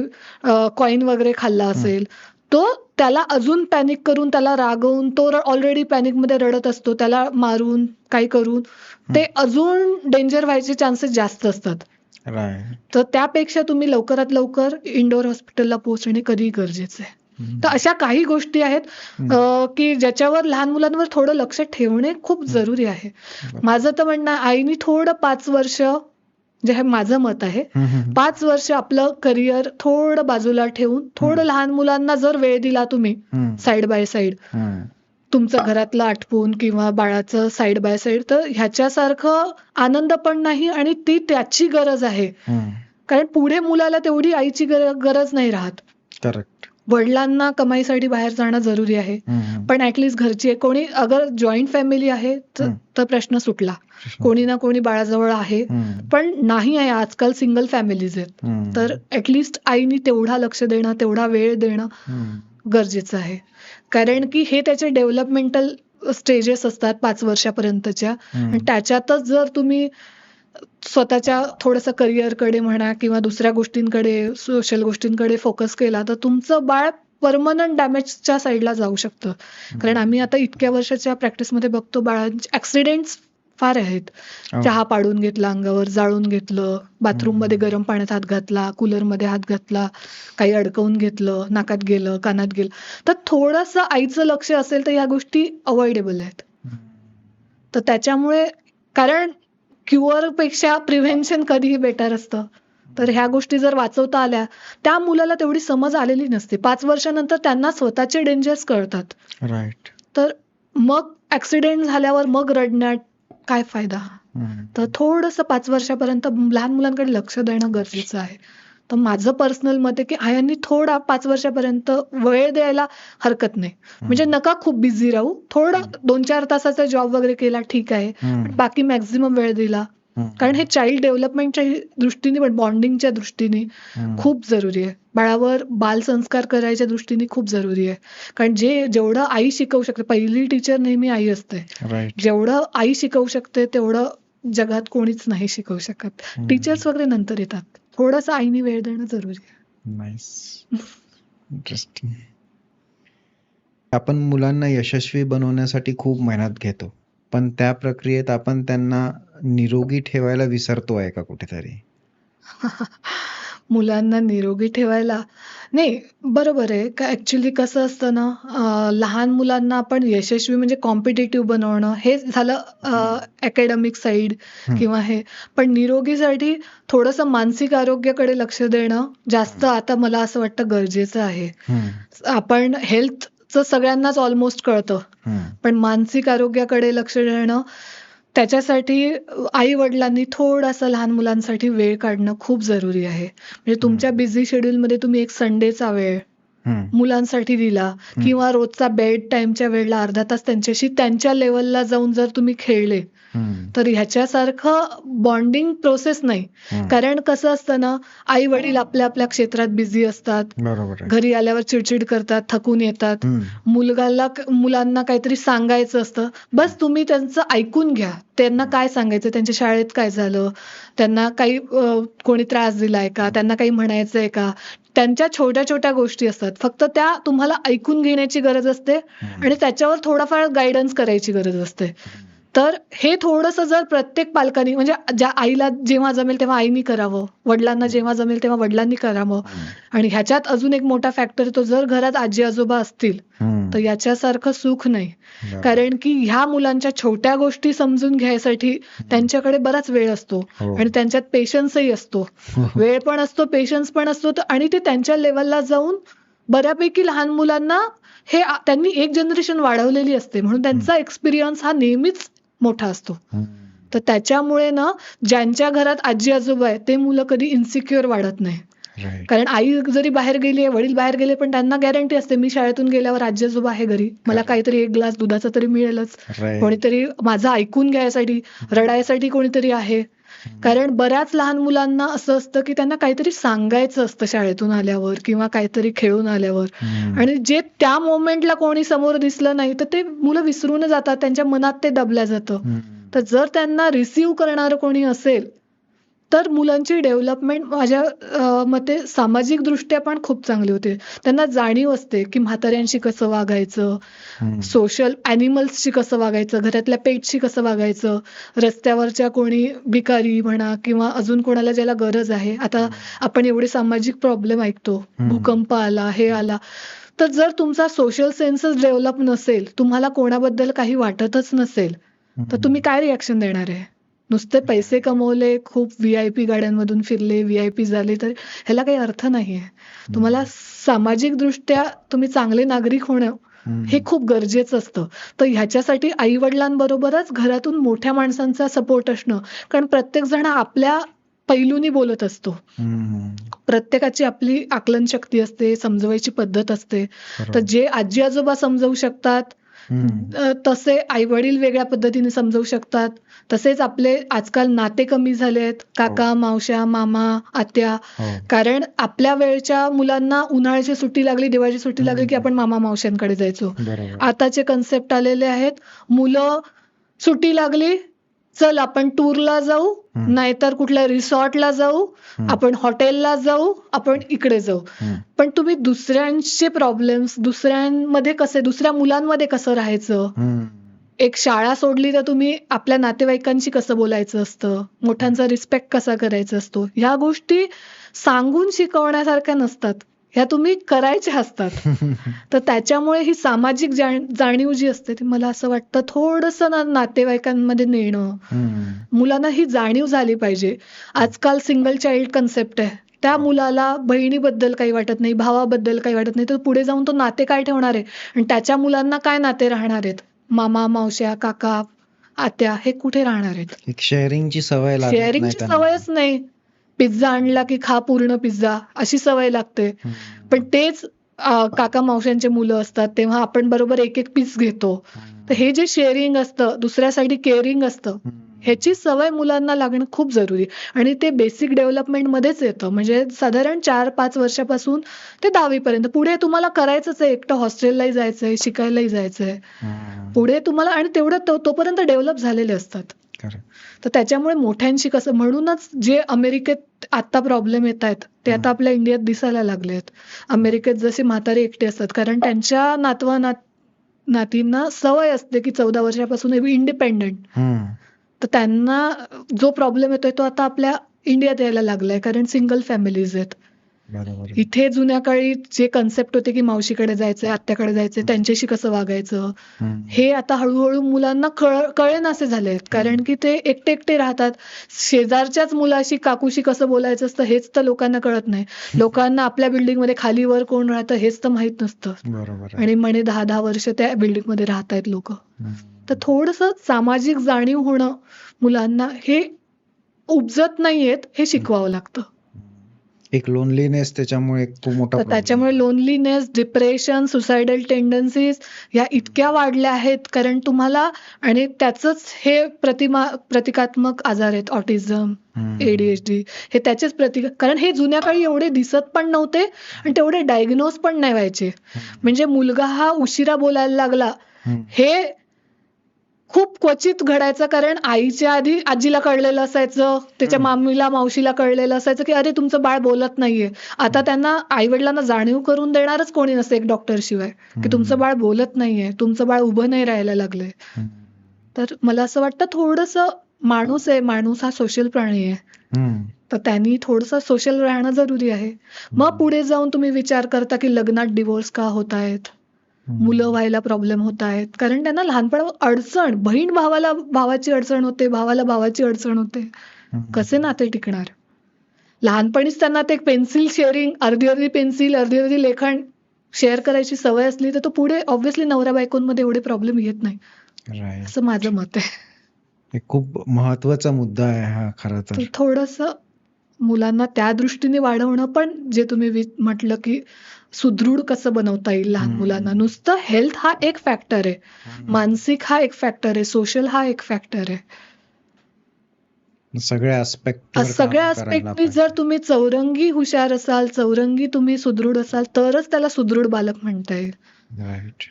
S2: कॉईन वगैरे खाल्ला असेल, तो त्याला अजून पॅनिक करून, त्याला रागवून, तो ऑलरेडी पॅनिकमध्ये रडत असतो, त्याला मारून काही करून ते अजून डेंजर व्हायचे चान्सेस जास्त असतात. तर त्यापेक्षा तुम्ही लवकरात लवकर इंडोर हॉस्पिटलला पोहोचणे कधी गरजेचं आहे. तर अशा काही गोष्टी आहेत की ज्याच्यावर लहान मुलांवर थोडं लक्ष ठेवणे खूप जरुरी आहे. माझं तर म्हणणं, आईनी थोडं 5 वर्ष, जे हे माझं मत आहे, 5 वर्ष आपलं करिअर थोडं बाजूला ठेवून थोडं लहान मुलांना जर वेळ दिला तुम्ही, साईड बाय साईड, तुमचं घरातलं आटपून किंवा बाळाचं साईड बाय साईड, तर ह्याच्यासारखं आनंद पण नाही आणि ती त्याची गरज आहे. कारण पुढे मुलाला तेवढी आईची गरज नाही राहत.
S1: करेक्ट.
S2: वडिलांना कमाईसाठी बाहेर जाणं जरुरी आहे, पण ऍटलीस्ट घरची कोणी, अगर जॉईंट फॅमिली आहे तर प्रश्न सुटला, कोणी ना कोणी बाळाजवळ आहे. पण नाही आहे, आजकाल सिंगल फॅमिलीज आहेत, तर ऍटलीस्ट आईनी तेवढा लक्ष देणं, तेवढा वेळ देणं गरजेचं आहे. कारण की हे त्याचे डेव्हलपमेंटल स्टेजेस असतात 5 वर्षापर्यंतच्या, आणि त्याच्यातच जर तुम्ही स्वतःच्या थोडंसं करिअरकडे म्हणा किंवा दुसऱ्या गोष्टींकडे, सोशल गोष्टींकडे फोकस केला तर तुमचं बाळ परमनंट डॅमेजच्या साईडला जाऊ शकतं. कारण आम्ही आता इतक्या वर्षाच्या प्रॅक्टिसमध्ये बघतो, बाळांचे ऍक्सिडेंट्स फार आहेत. चहा पाडून घेतला, अंगावर जाळून घेतलं, बाथरूम मध्ये गरम पाण्यात हात घातला, कूलर मध्ये हात घातला, काही अडकवून घेतलं, नाकात गेलं, कानात गेलं. तर थोडंसं आईचं लक्ष असेल तर या गोष्टी अवॉइडेबल आहेत. तर त्याच्यामुळे, कारण क्युअर पेक्षा प्रिव्हेन्शन कधीही बेटर असतं. तर ह्या गोष्टी जर वाचवता आल्या, त्या मुलाला तेवढी समज आलेली नसते. 5 वर्षानंतर त्यांना स्वतःचे डेंजर्स कळतात.
S1: राईट.
S2: तर मग ऍक्सिडेंट झाल्यावर मग रडण्यात काय फायदा? तर थोडंसं 5 वर्षापर्यंत लहान मुलांकडे लक्ष देणं गरजेचं आहे. तर माझं पर्सनल मत आहे की आयांनी थोडा 5 वर्षापर्यंत वेळ द्यायला हरकत नाही. म्हणजे नका खूप बिझी राहू, थोडा 2-4 तासाचा जॉब वगैरे केला ठीक आहे, पण बाकी मॅक्झिमम वेळ दिला. कारण हे चाइल्ड डेव्हलपमेंटच्या दृष्टीने पण बॉन्डिंगच्या दृष्टीने खूप जरुरी आहे. बाळावर बालसंस्कार करायच्या दृष्टीने खूप जरुरी आहे. कारण जेवढं आई शिकवू शकते, पहिली टीचर नेहमी आई असते.
S1: राईट.
S2: जेवढं आई शिकवू शकते तेवढं जगात कोणीच नाही शिकवू शकत. टीचर्स वगैरे नंतर येतात. थोडासा आईने वेळ देणं जरुरी आहे.
S1: नाईस. इंटरेस्टिंग. आपण मुलांना यशस्वी बनवण्यासाठी खूप मेहनत घेतो, पण त्या प्रक्रियेत आपण त्यांना निरोगी ठेवायला विसरतो आहे का कुठेतरी?
S2: मुलांना निरोगी ठेवायला नाही, बरोबर आहे. ऍक्च्युली कसं असतं ना, लहान मुलांना आपण यशस्वी म्हणजे कॉम्पिटिटिव्ह बनवणं हे झालं अकॅडमिक साईड किंवा हे. पण निरोगीसाठी थोडंसं मानसिक आरोग्याकडे लक्ष देणं जास्त आता मला असं वाटतं गरजेचं आहे. आपण हेल्थचं सगळ्यांनाच ऑलमोस्ट कळतं, पण मानसिक आरोग्याकडे लक्ष देणं, त्याच्यासाठी आई वडिलांनी थोडासा लहान मुलांसाठी वेळ काढणं खूप जरुरी आहे. म्हणजे तुमच्या बिझी शेड्यूलमध्ये तुम्ही एक संडेचा वेळ मुलांसाठी दिला किंवा रोजचा बेड टाइमच्या वेळेला अर्धा तास त्यांच्याशी त्यांच्या लेवलला जाऊन जर तुम्ही खेळले, तर ह्याच्यासारखं बॉन्डिंग प्रोसेस नाही. कारण कसं असतं ना, आई वडील आपल्या आपल्या क्षेत्रात बिझी असतात,
S1: बरोबर आहे.
S2: घरी आल्यावर चिडचिड करतात, थकून येतात. मुलांना काहीतरी सांगायचं असतं, बस तुम्ही त्यांचं ऐकून घ्या. त्यांना काय सांगायचं, त्यांच्या शाळेत काय झालं, त्यांना काही कोणी त्रास दिलाय का, त्यांना काही म्हणायचंय का, त्यांच्या छोट्या छोट्या गोष्टी असतात, फक्त त्या तुम्हाला ऐकून घेण्याची गरज असते आणि त्याच्यावर थोडाफार गायडन्स करायची गरज असते. तर हे थोडंसं जर प्रत्येक पालकांनी, म्हणजे ज्या आईला जेव्हा जमेल तेव्हा आईनी करावं, वडिलांना जेव्हा जमेल तेव्हा वडिलांनी करावं. आणि ह्याच्यात अजून एक मोठा फॅक्टर तो, जर घरात आजी आजोबा असतील तर याच्यासारखं सुख नाही. कारण की ह्या मुलांच्या छोट्या गोष्टी समजून घ्यायसाठी त्यांच्याकडे बराच वेळ असतो आणि त्यांच्यात पेशन्सही असतो. वेळ पण असतो, पेशन्स पण असतो, आणि ते त्यांच्या लेवलला जाऊन बऱ्यापैकी लहान मुलांना हे त्यांनी एक जनरेशन वाढवलेली असते, म्हणून त्यांचा एक्सपिरियन्स हा नेहमीच मोठा असतो. तर त्याच्यामुळे ना, ज्यांच्या घरात आजी आजोबा आहे ते मुलं कधी इन्सिक्युअर वाढत नाही. कारण आई जरी बाहेर गेली आहे, वडील बाहेर गेले, पण त्यांना गॅरंटी असते मी शाळेतून गेल्यावर आजी आजोबा आहे घरी, मला काहीतरी एक ग्लास दुधाचा तरी मिळेलच, कोणीतरी माझं ऐकून घ्यायसाठी, रडायसाठी कोणीतरी आहे. कारण बऱ्याच लहान मुलांना असं असतं की त्यांना काहीतरी सांगायचं असतं शाळेतून आल्यावर किंवा काहीतरी खेळून आल्यावर, आणि जे त्या मोमेंटला कोणी समोर दिसलं नाही तर ते मुलं विसरून जातात, त्यांच्या मनात ते दबल्या जातं. तर जर त्यांना रिसीव्ह करणारं कोणी असेल तर मुलांची डेव्हलपमेंट माझ्या मते सामाजिक दृष्ट्या पण खूप चांगली होते. त्यांना जाणीव असते की म्हाताऱ्यांशी कसं वागायचं, सोशल ॲनिमल्सशी कसं वागायचं, घरातल्या पेटशी कसं वागायचं, रस्त्यावरच्या कोणी भिकारी म्हणा किंवा अजून कोणाला ज्याला गरज आहे. आता आपण एवढे सामाजिक प्रॉब्लेम ऐकतो, भूकंप आला, हे आला, तर जर तुमचा सोशल सेन्सच डेव्हलप नसेल, तुम्हाला कोणाबद्दल काही वाटतच नसेल, तर तुम्ही काय रिॲक्शन देणार आहे? नुसते पैसे कमवले, खूप VIP गाड्यांमधून फिरले, VIP झाले, तर ह्याला काही अर्थ नाहीये. तुम्हाला सामाजिक दृष्ट्या तुम्ही चांगले नागरिक होणं हे खूप गरजेचं असतं. तर ह्याच्यासाठी आई वडिलांबरोबरच घरातून मोठ्या माणसांचा सपोर्ट असणं, कारण प्रत्येक जण आपल्या पैलूनी बोलत असतो, प्रत्येकाची आपली आकलन शक्ती असते, समजवायची पद्धत असते. तर जे आजी आजोबा समजवू शकतात तसे आई वडील वेगळ्या पद्धतीने समजवू शकतात. तसेच आपले आजकाल नाते कमी झालेत, काका मावश्या, मामा, आत्या. कारण आपल्या वेळच्या मुलांना उन्हाळ्याची सुट्टी लागली, दिवाळीची सुट्टी लागली की आपण मामा मावश्यांकडे जायचो. आताचे कन्सेप्ट आलेले आहेत, मुलं सुट्टी लागली, चल आपण टूरला जाऊ, नाहीतर कुठल्या रिसॉर्टला जाऊ, आपण हॉटेलला जाऊ, आपण इकडे जाऊ. पण तुम्ही दुसऱ्यांचे प्रॉब्लेम्स, दुसऱ्या मुलांमध्ये कसं राहायचं, एक शाळा सोडली तर तुम्ही आपल्या नातेवाईकांशी कसं बोलायचं असतं, मोठ्यांचा रिस्पेक्ट कसा करायचा असतो, ह्या गोष्टी सांगून शिकवण्यासारख्या नसतात. ह्या तुम्ही करायच्या असतात. तर त्याच्यामुळे ही सामाजिक जाणीव जी असते ती मला असं वाटतं थोडंसं नातेवाईकांमध्ये नेणं, मुलांना ही जाणीव झाली पाहिजे. आजकाल सिंगल चाइल्ड कन्सेप्ट आहे. त्या मुलाला बहिणीबद्दल काही वाटत नाही, भावाबद्दल काही वाटत नाही, तर पुढे जाऊन तो नाते काय ठेवणार आहे आणि त्याच्या मुलांना काय नाते राहणार आहेत? मामा, मावश्या, काका, आत्या हे कुठे राहणार आहेत?
S1: एक शेअरिंगची सवय लागत नाही
S2: शेअरिंगची
S1: त्यांना.
S2: सवयच नाही. पिझ्झा आणला की खा पूर्ण पिझ्झा अशी सवय लागते. पण तेच काका मावश्यांचे मुलं असतात तेव्हा आपण बरोबर एक एक पीस घेतो. तर हे जे शेअरिंग असतं, दुसऱ्यासाठी केअरिंग असतं, ह्याची सवय मुलांना लागणं खूप जरुरी आणि ते बेसिक डेव्हलपमेंटमध्येच येतं. म्हणजे साधारण 4-5 वर्षापासून ते 10वी पर्यंत. पुढे तुम्हाला करायचंच आहे, एकटं हॉस्टेललाही जायचंय, शिकायलाही जायचंय. पुढे तुम्हाला आणि तेवढं तोपर्यंत डेव्हलप झालेले असतात. तर त्याच्यामुळे मोठ्यांशी कसं, म्हणूनच जे अमेरिकेत आता प्रॉब्लेम येत आहेत ते आता आपल्या इंडियात दिसायला लागले आहेत. अमेरिकेत जसे म्हातारे एकटे असतात कारण त्यांच्या नातींना सवय असते की 14 वर्षापासून इंडिपेंडंट. तर त्यांना जो प्रॉब्लेम येतोय तो आता आपल्या इंडियात यायला लागलाय कारण सिंगल फॅमिलीज आहेत. इथे जुन्या काळी जे कन्सेप्ट होते की मावशीकडे जायचंय, आत्याकडे जायचंय, त्यांच्याशी कसं वागायचं, हे आता हळूहळू मुलांना कळेनासे झाले आहेत कारण की ते एकटे एकटे राहतात. शेजारच्याच मुलाशी, काकूशी कसं बोलायचं असतं हेच तर लोकांना कळत नाही. लोकांना आपल्या बिल्डिंगमध्ये खाली वर कोण राहतं हेच तर माहित नसतं आणि म्हणे 10-10 वर्ष त्या बिल्डिंगमध्ये राहतायत लोक. तर थोडंसं सामाजिक जाणीव होणं मुलांना हे उपजत नाहीयेत, हे शिकवावं लागतं.
S1: एक लोनलीनेस त्याच्यामुळे खूप मोठा
S2: तर त्याच्यामुळे लोनलीनेस, डिप्रेशन, सुसायडल टेंडन्सीज या इतक्या वाढल्या आहेत कारण तुम्हाला, आणि त्याचंच हे प्रतिकात्मक आजार आहेत, ऑटिझम, ADHD, हे त्याचेच कारण हे जुन्या काळी एवढे दिसत पण नव्हते आणि तेवढे डायग्नोज पण नाही व्हायचे. म्हणजे मुलगा हा उशिरा बोलायला लागला हे खूप क्वचित घडायचं कारण आईच्या आधी आजीला कळलेलं असायचं, त्याच्या मामीला, मावशीला कळलेलं असायचं की अरे तुमचं बाळ बोलत नाहीये. आता त्यांना आईवडिलांना जाणीव करून देणारच कोणी नसतं एक डॉक्टर शिवाय की तुमचं बाळ बोलत नाहीये, तुमचं बाळ उभं नाही राहायला लागलंय. तर मला असं वाटतं थोडंसं माणूस आहे, माणूस हा सोशल प्राणी आहे, तर त्यांनी थोडंसं सोशल राहणं जरुरी आहे. मग पुढे जाऊन तुम्ही विचार करता की लग्नात डिवोर्स का होत आहेत, मुलं व्हायला प्रॉब्लेम होत आहेत, कारण त्यांना लहानपणात अडचण, बहीण भावाला भावाची अडचण होते, भावाला भावाची अडचण होते, कसे नाते टिकणार? लहानपणीच त्यांना ते पेन्सिल शेअरिंग, अर्धी अर्धी पेन्सिल, अर्धी अर्धी लेखन शेअर करायची सवय असली तर तो पुढे ऑब्व्हियसली नवरा बायकोंमध्ये एवढे प्रॉब्लेम येत नाही, असं माझं मत आहे.
S1: खूप महत्वाचा मुद्दा आहे हा खरं तर.
S2: थोडंसं मुलांना त्या दृष्टीने वाढवणं, पण जे तुम्ही म्हटलं की सुदृढ कसं बनवता येईल लहान मुलांना, नुसतं हेल्थ हा एक फॅक्टर आहे, मानसिक हा एक फॅक्टर आहे, सोशल हा एक फॅक्टर आहे.
S1: सगळ्या
S2: आस्पेक्टनी जर तुम्ही चौरंगी हुशार असाल, चौरंगी तुम्ही सुदृढ असाल, तरच त्याला सुदृढ बालक म्हणता येईल.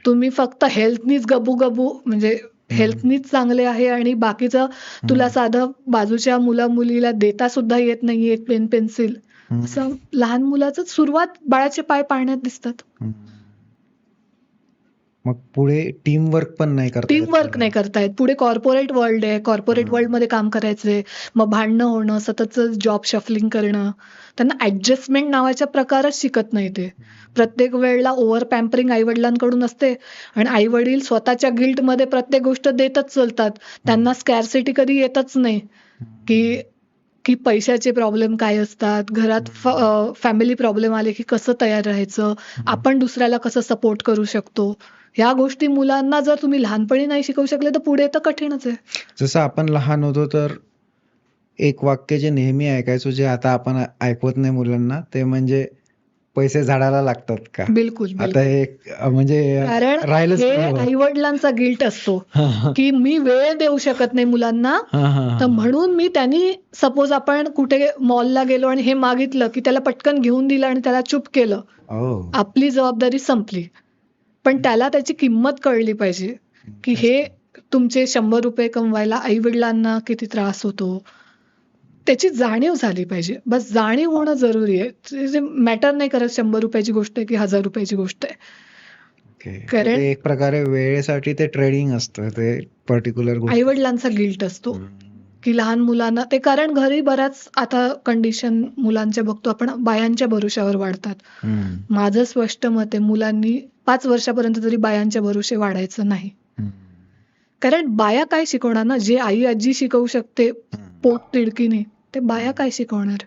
S2: तुम्ही फक्त हेल्थनीच गबू म्हणजे हेल्थनीच चांगले आहे आणि बाकीचं तुला साधं बाजूच्या मुलीला देता सुद्धा येत नाहीये एक पेन पेन्सिल, असं लहान मुलाचं सुरुवात बाळाचे पाय पाळण्यात दिसतात.
S1: मग पुढे टीम वर्क नाही
S2: करता येत. पुढे कॉर्पोरेट वर्ल्ड आहे, कॉर्पोरेट वर्ल्ड मध्ये काम करायचंय, मग भांडणं होणं, सततचं जॉब शफलिंग करणं, त्यांना ऍडजस्टमेंट नावाच्या प्रकारच शिकत नाही. ते प्रत्येक वेळेला ओव्हर पॅम्परिंग आईवडिलांकडून असते आणि आईवडील स्वतःच्या गिल्टमध्ये प्रत्येक गोष्ट देतच चलतात. त्यांना स्कॅरसिटी कधी येतच नाही की पैशाचे प्रॉब्लेम काय असतात, घरात फॅमिली प्रॉब्लेम आले की कसं तयार राहायचं, आपण दुसऱ्याला कसं सपोर्ट करू शकतो, ह्या गोष्टी मुलांना जर तुम्ही लहानपणी नाही शिकवू शकले तर पुढे तर कठीणच आहे.
S1: जसं आपण लहान होतो तर एक वाक्य जे नेहमी ऐकायचो, जे आता आपण ऐकवत नाही मुलांना, ते म्हणजे पैसे झाडाला लागतात का.
S2: बिलकुल.
S1: आता एक म्हणजे
S2: राहिलंच, आई वडिलांचा गिल्ट असतो की मी वेळ देऊ शकत नाही मुलांना, तर म्हणून मी त्यांनी सपोज आपण कुठे मॉलला गेलो आणि हे मागितलं की त्याला पटकन घेऊन दिलं आणि त्याला चूप केलं, आपली जबाबदारी संपली. पण त्याला त्याची किंमत कळली पाहिजे की हे तुमचे 100 रुपये कमवायला आई वडिलांना किती त्रास होतो, त्याची जाणीव झाली पाहिजे. बस जाणीव होणं जरुरी आहे. मॅटर नाही करत 100 रुपयाची गोष्ट आहे की 1000 रुपयाची गोष्ट आहे.
S1: कारण एक प्रकारे वेळेसाठी ते ट्रेडिंग असतं, ते पर्टिक्युलर
S2: आई वडिलांचा गिल्ट असतो की लहान मुलांना ते, कारण घरी बऱ्याच आता कंडिशन मुलांच्या बघतो आपण, बायांच्या भरोश्यावर वाढतात. माझं स्पष्ट मत आहे, मुलांनी 5 वर्षापर्यंत तरी बायांच्या भरोसे वाढायचं नाही. कारण बाया काय शिकवणार ना, जे आई आजी शिकवू शकते पोट तिडकीने, ते बाया काय शिकवणार.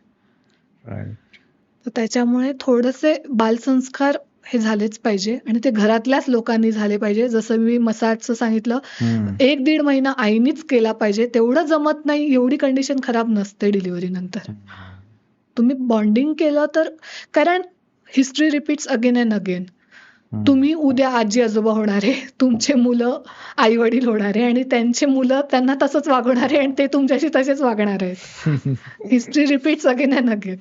S2: तर त्याच्यामुळे थोडेसे बालसंस्कार हे झालेच पाहिजे आणि ते घरातल्याच लोकांनी झाले पाहिजे. जसं मी मसाजचं सांगितलं, 1-1.5 महिना आईनीच केला पाहिजे. तेवढं जमत नाही, एवढी कंडिशन खराब नसते डिलिव्हरी नंतर. तुम्ही बॉन्डिंग केलं तर, कारण history repeats again and again. तुम्ही उद्या आजी आजोबा होणारे, तुमचे मुलं आई वडील होणारे आणि त्यांचे मुलं त्यांना तसंच वागवणारे आणि ते तुमच्याशी तसेच वागणार आहेत. History repeats again and again.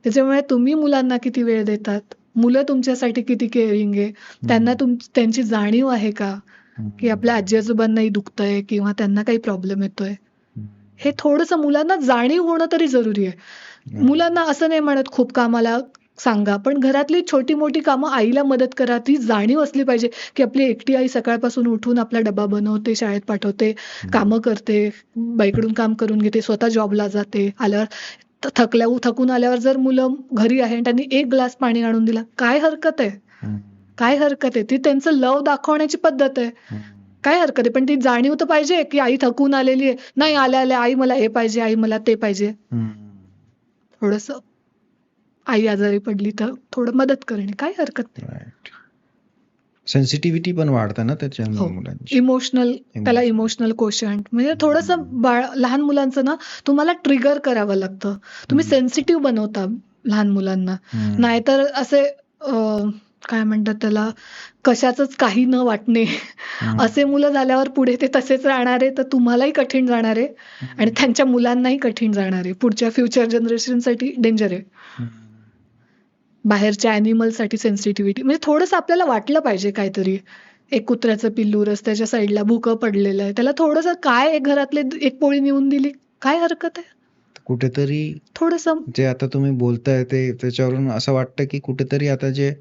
S2: त्याच्यामुळे तुम्ही मुलांना किती वेळ देतात, मुलं तुमच्यासाठी किती केअरिंग आहे, त्यांना त्यांची जाणीव आहे का की आपल्या आजी आजोबांनाही दुखतंय किंवा त्यांना काही प्रॉब्लेम येतोय, हे थोडंसं मुलांना जाणीव होणं तरी जरुरी आहे. मुलांना असं नाही म्हणत खूप कामाला सांगा, पण घरातली छोटी मोठी कामं आईला मदत करा. ती जाणीव असली पाहिजे की आपली एकटी आई सकाळपासून उठून आपला डबा बनवते, शाळेत पाठवते, कामं करते, बाईकडून काम करून घेते, स्वतः जॉबला जाते, आल्यावर थकून आल्यावर जर मुलं घरी आहे आणि त्यांनी 1 ग्लास पाणी आणून दिला, काय हरकत आहे, काय हरकत आहे. ती त्यांचं लव दाखवण्याची पद्धत आहे, काय हरकत आहे. पण ती जाणीव तर पाहिजे की आई थकून आलेली आहे, नाही आल्या आई मला हे पाहिजे, आई मला ते पाहिजे. थोडंसं आई आजारी पडली तर थोडं मदत करणे, काय हरकत नाही.
S1: सेन्सिटिव्हिटी पण वाढतं ना त्याच्यामुळे मुलांची.
S2: त्याला इमोशनल कोशंट, म्हणजे थोडंसं लहान मुलांचं ना तुम्हाला ट्रिगर करावं लागतं. तुम्ही सेन्सिटिव्ह बनवता लहान मुलांना, नाहीतर असे काय म्हणतात त्याला, कशाचंच काही न वाटणे असे मुलं झाल्यावर पुढे ते तसेच राहणारे, तर तुम्हालाही कठीण जाणार आहे आणि त्यांच्या मुलांनाही कठीण जाणार आहे. पुढच्या फ्युचर जनरेशनसाठी डेंजर आहे. बाहेरच्या ॲनिमलसाठी सेन्सिटिव्हिटी, म्हणजे थोडंसं आपल्याला वाटलं पाहिजे काहीतरी. एक कुत्र्याचं पिल्लू रस्त्याच्या साईडला भुकं पडलेलं आहे, त्याला थोडंसं काय घरातले एक पोळी नेऊन दिली, काय हरकत आहे.
S1: कुठेतरी
S2: थोडंसं
S1: जे आता तुम्ही बोलताय ते त्याच्यावरून असं वाटतं की कुठेतरी आता जे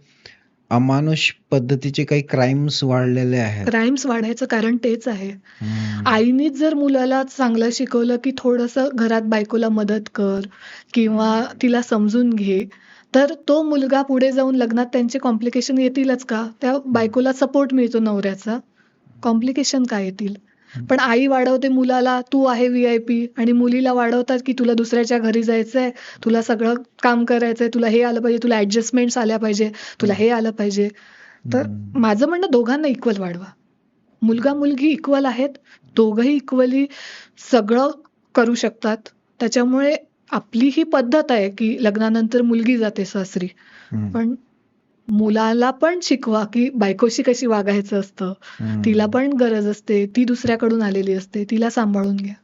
S1: अमानुष पद्धतीचे काही क्राईम्स वाढलेले आहेत.
S2: क्राईम्स वाढायचं कारण तेच आहे. आईनीच जर मुलाला चांगलं शिकवलं की थोडंसं घरात बायकोला मदत कर किंवा तिला समजून घे, तर तो मुलगा पुढे जाऊन लग्नात त्यांचे कॉम्प्लिकेशन येतीलच का. त्या बायकोला सपोर्ट मिळतो नवऱ्याचा, कॉम्प्लिकेशन काय येतील. पण आई वाढवते मुलाला, तू आहे VIP, आणि मुलीला वाढवतात की तुला दुसऱ्याच्या घरी जायचंय, तुला सगळं काम करायचंय, तुला हे आलं पाहिजे, तुला ऍडजस्टमेंट्स आल्या पाहिजे, तुला हे आलं पाहिजे. तर माझं म्हणणं, दोघांना इक्वल वाढवा. मुलगा मुलगी इक्वल आहेत, दोघंही इक्वली सगळं करू शकतात. त्याच्यामुळे आपली ही पद्धत आहे की लग्नानंतर मुलगी जाते सासरी, पण मुलाला पण शिकवा की बायकोशी कशी वागायचं असतं, तिला पण गरज असते, ती दुसऱ्याकडून आलेली असते, तिला सांभाळून घ्या.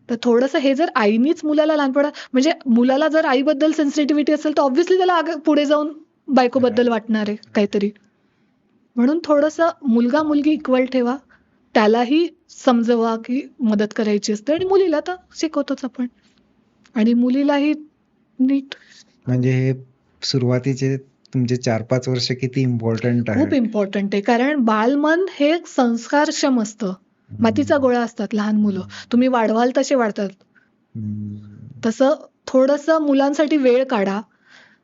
S2: तर थोडंसं हे जर आईनीच मुलाला लहानपणा, म्हणजे मुलाला जर आईबद्दल सेन्सिटिव्हिटी असेल तर ऑब्व्हियसली त्याला पुढे जाऊन बायकोबद्दल वाटणार आहे काहीतरी. म्हणून थोडंसं मुलगा मुलगी इक्वल ठेवा, त्यालाही समजवा की मदत करायची असते, आणि मुलीला तर शिकवतोच आपण, आणि मुलीलाही नीट.
S1: म्हणजे हे सुरुवातीचे तुमचे 4-5 वर्ष किती इम्पॉर्टंट आहे.
S2: खूप इम्पॉर्टंट आहे, कारण बालमन हे संस्कारक्षम असतं. मातीचा गोळा असतात लहान मुलं, तुम्ही वाढवाल तसे वाढतात. तसं थोडंसं मुलांसाठी वेळ काढा.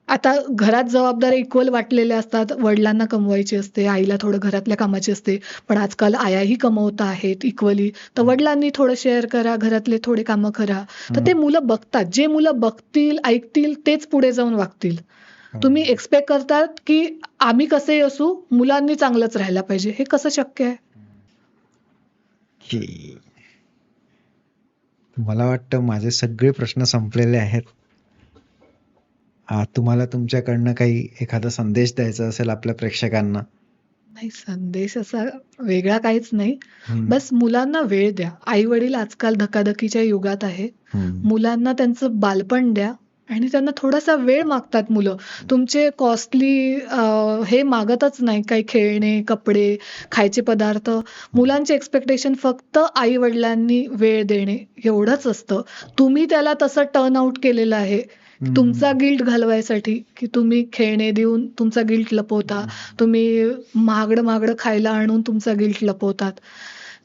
S2: आता घरात जबाबदाऱ्या इक्वल वाटलेल्या असतात, वडिलांना कमवायची असते, आईला थोडं घरातल्या कामाची असते, पण आजकाल आयाही कमवता आहेत इक्वली, तर वडिलांनी थोडं शेअर करा, घरातले थोडे कामं करा. तर ते मुलं बघतात, जे मुलं बघतील ऐकतील तेच पुढे जाऊन वागतील. तुम्ही एक्सपेक्ट करतात की आम्ही कसे असू, मुलांनी चांगलंच राहायला पाहिजे, हे कसं शक्य आहे.
S1: मला वाटतं माझे सगळे प्रश्न संपलेले आहेत. तुम्हाला तुमच्याकडनं काही एखादा संदेश द्यायचा असेल आपल्या प्रेक्षकांना?
S2: नाही, संदेश असा वेगळा काहीच नाही, बस मुलांना वेळ द्या. आई वडील आजकाल धकाधकीच्या युगात आहे, मुलांना त्यांचं बालपण द्या, आणि त्यांना थोडासा वेळ मागतात मुलं. तुमचे कॉस्टली हे मागतच नाही, काही खेळणे, कपडे, खायचे पदार्थ. मुलांचे एक्सपेक्टेशन फक्त आई वडिलांनी वेळ देणे एवढंच असतं. तुम्ही त्याला तसं टर्न आउट केलेलं आहे तुमचा गिल्ट घालवायसाठी, की तुम्ही खेळणे देऊन तुमचा गिल्ट लपवता, तुम्ही महागडं खायला आणून तुमचा गिल्ट लपवतात.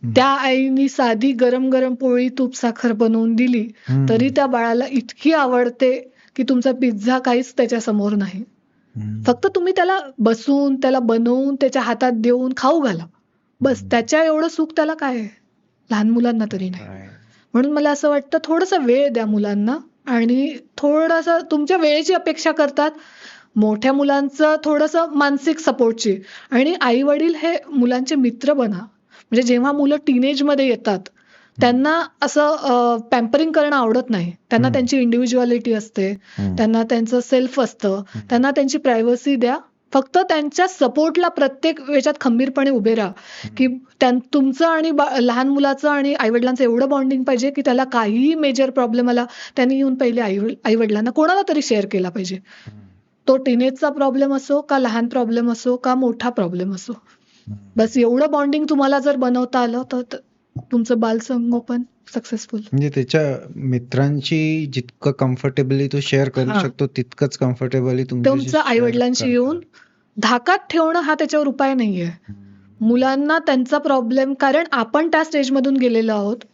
S2: त्या आईनी साधी गरम गरम पोळी तूप साखर बनवून दिली तरी त्या बाळाला इतकी आवडते की तुमचा पिझ्झा काहीच त्याच्या समोर नाही. फक्त तुम्ही त्याला बसून त्याला बनवून त्याच्या हातात देऊन खाऊ घाला, बस. त्याच्या एवढं सुख त्याला काय आहे? लहान मुलांना तरी नाही. म्हणून मला असं वाटतं थोडासा वेळ द्या मुलांना आणि थोडासा तुमच्या वेळेची अपेक्षा करतात. मोठ्या मुलांचं थोडंसं मानसिक सपोर्टची, आणि आई वडील हे मुलांचे मित्र बना. म्हणजे जेव्हा मुलं टीनेजमध्ये येतात त्यांना असं पॅम्परिंग करणं आवडत नाही. त्यांना त्यांची इंडिव्हिज्युअलिटी असते, त्यांना त्यांचं सेल्फ असतं, त्यांना त्यांची प्रायव्हसी द्या. फक्त त्यांच्या सपोर्टला प्रत्येक याच्यात खंबीरपणे उभे राहा की तुमचं आणि लहान मुलाचं आणि आईवडिलांचं एवढं बॉन्डिंग पाहिजे की त्याला काहीही मेजर प्रॉब्लेम आला त्यांनी येऊन पहिले आईवडिलांना कोणाला तरी शेअर केला पाहिजे. तो टीनेजचा प्रॉब्लेम असो का लहान प्रॉब्लेम असो का मोठा प्रॉब्लेम असो, बस एवढं बॉन्डिंग तुम्हाला जर बनवता आलं तर तुमचं बालसंगोपन सक्सेसफुल.
S1: म्हणजे त्याच्या मित्रांशी जितकं कम्फर्टेबली तो शेअर करू शकतो तितकंच कम्फर्टेबली
S2: तुमचं आई वडिलांशी येऊन धाकात ठेवणं हा त्याच्यावर उपाय नाहीये. मुलांना त्यांचा प्रॉब्लेम, कारण आपण त्या स्टेजमधून गेलेलो आहोत,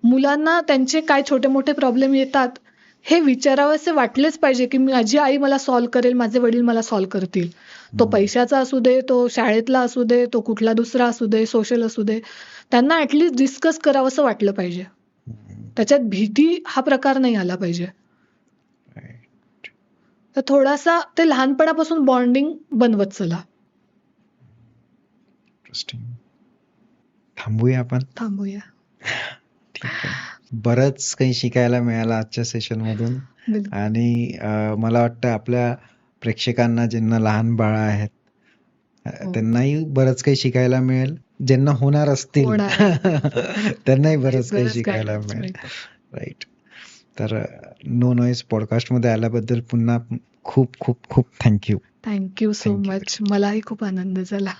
S2: मुलांना त्यांचे काय छोटे मोठे प्रॉब्लेम येतात हे विचारावंसे वाटलेच पाहिजे की माझी आई मला सॉल्व्ह करेल, माझे वडील मला सॉल्व्ह करतील. तो पैशाचा असू दे, तो शाळेतला असू दे, तो कुठला दुसरा असू दे, सोशल असू दे, त्यांना ऍटलिस्ट डिस्कस करावंसं वाटलं पाहिजे. त्याच्यात भीती हा प्रकार नाही आला पाहिजे. तर थोडासा ते लहानपणापासून बॉन्डिंग बनवत चला. थांबूया.
S1: ठीक आहे. बरंच काही शिकायला मिळालं आजच्या सेशन मधून. आणि मला वाटतं आपल्या प्रेक्षकांना ज्यांना लहान बाळ आहेत त्यांनाही बरंच काही शिकायला मिळेल. ज्यांना होणार असतील त्यांनाही बरंच काही शिकायला मिळेल. राईट. तर नो नॉईज पॉडकास्ट मध्ये आल्याबद्दल पुन्हा खूप खूप खूप थँक्यू.
S2: Thank you so much. मलाही खूप आनंद झाला.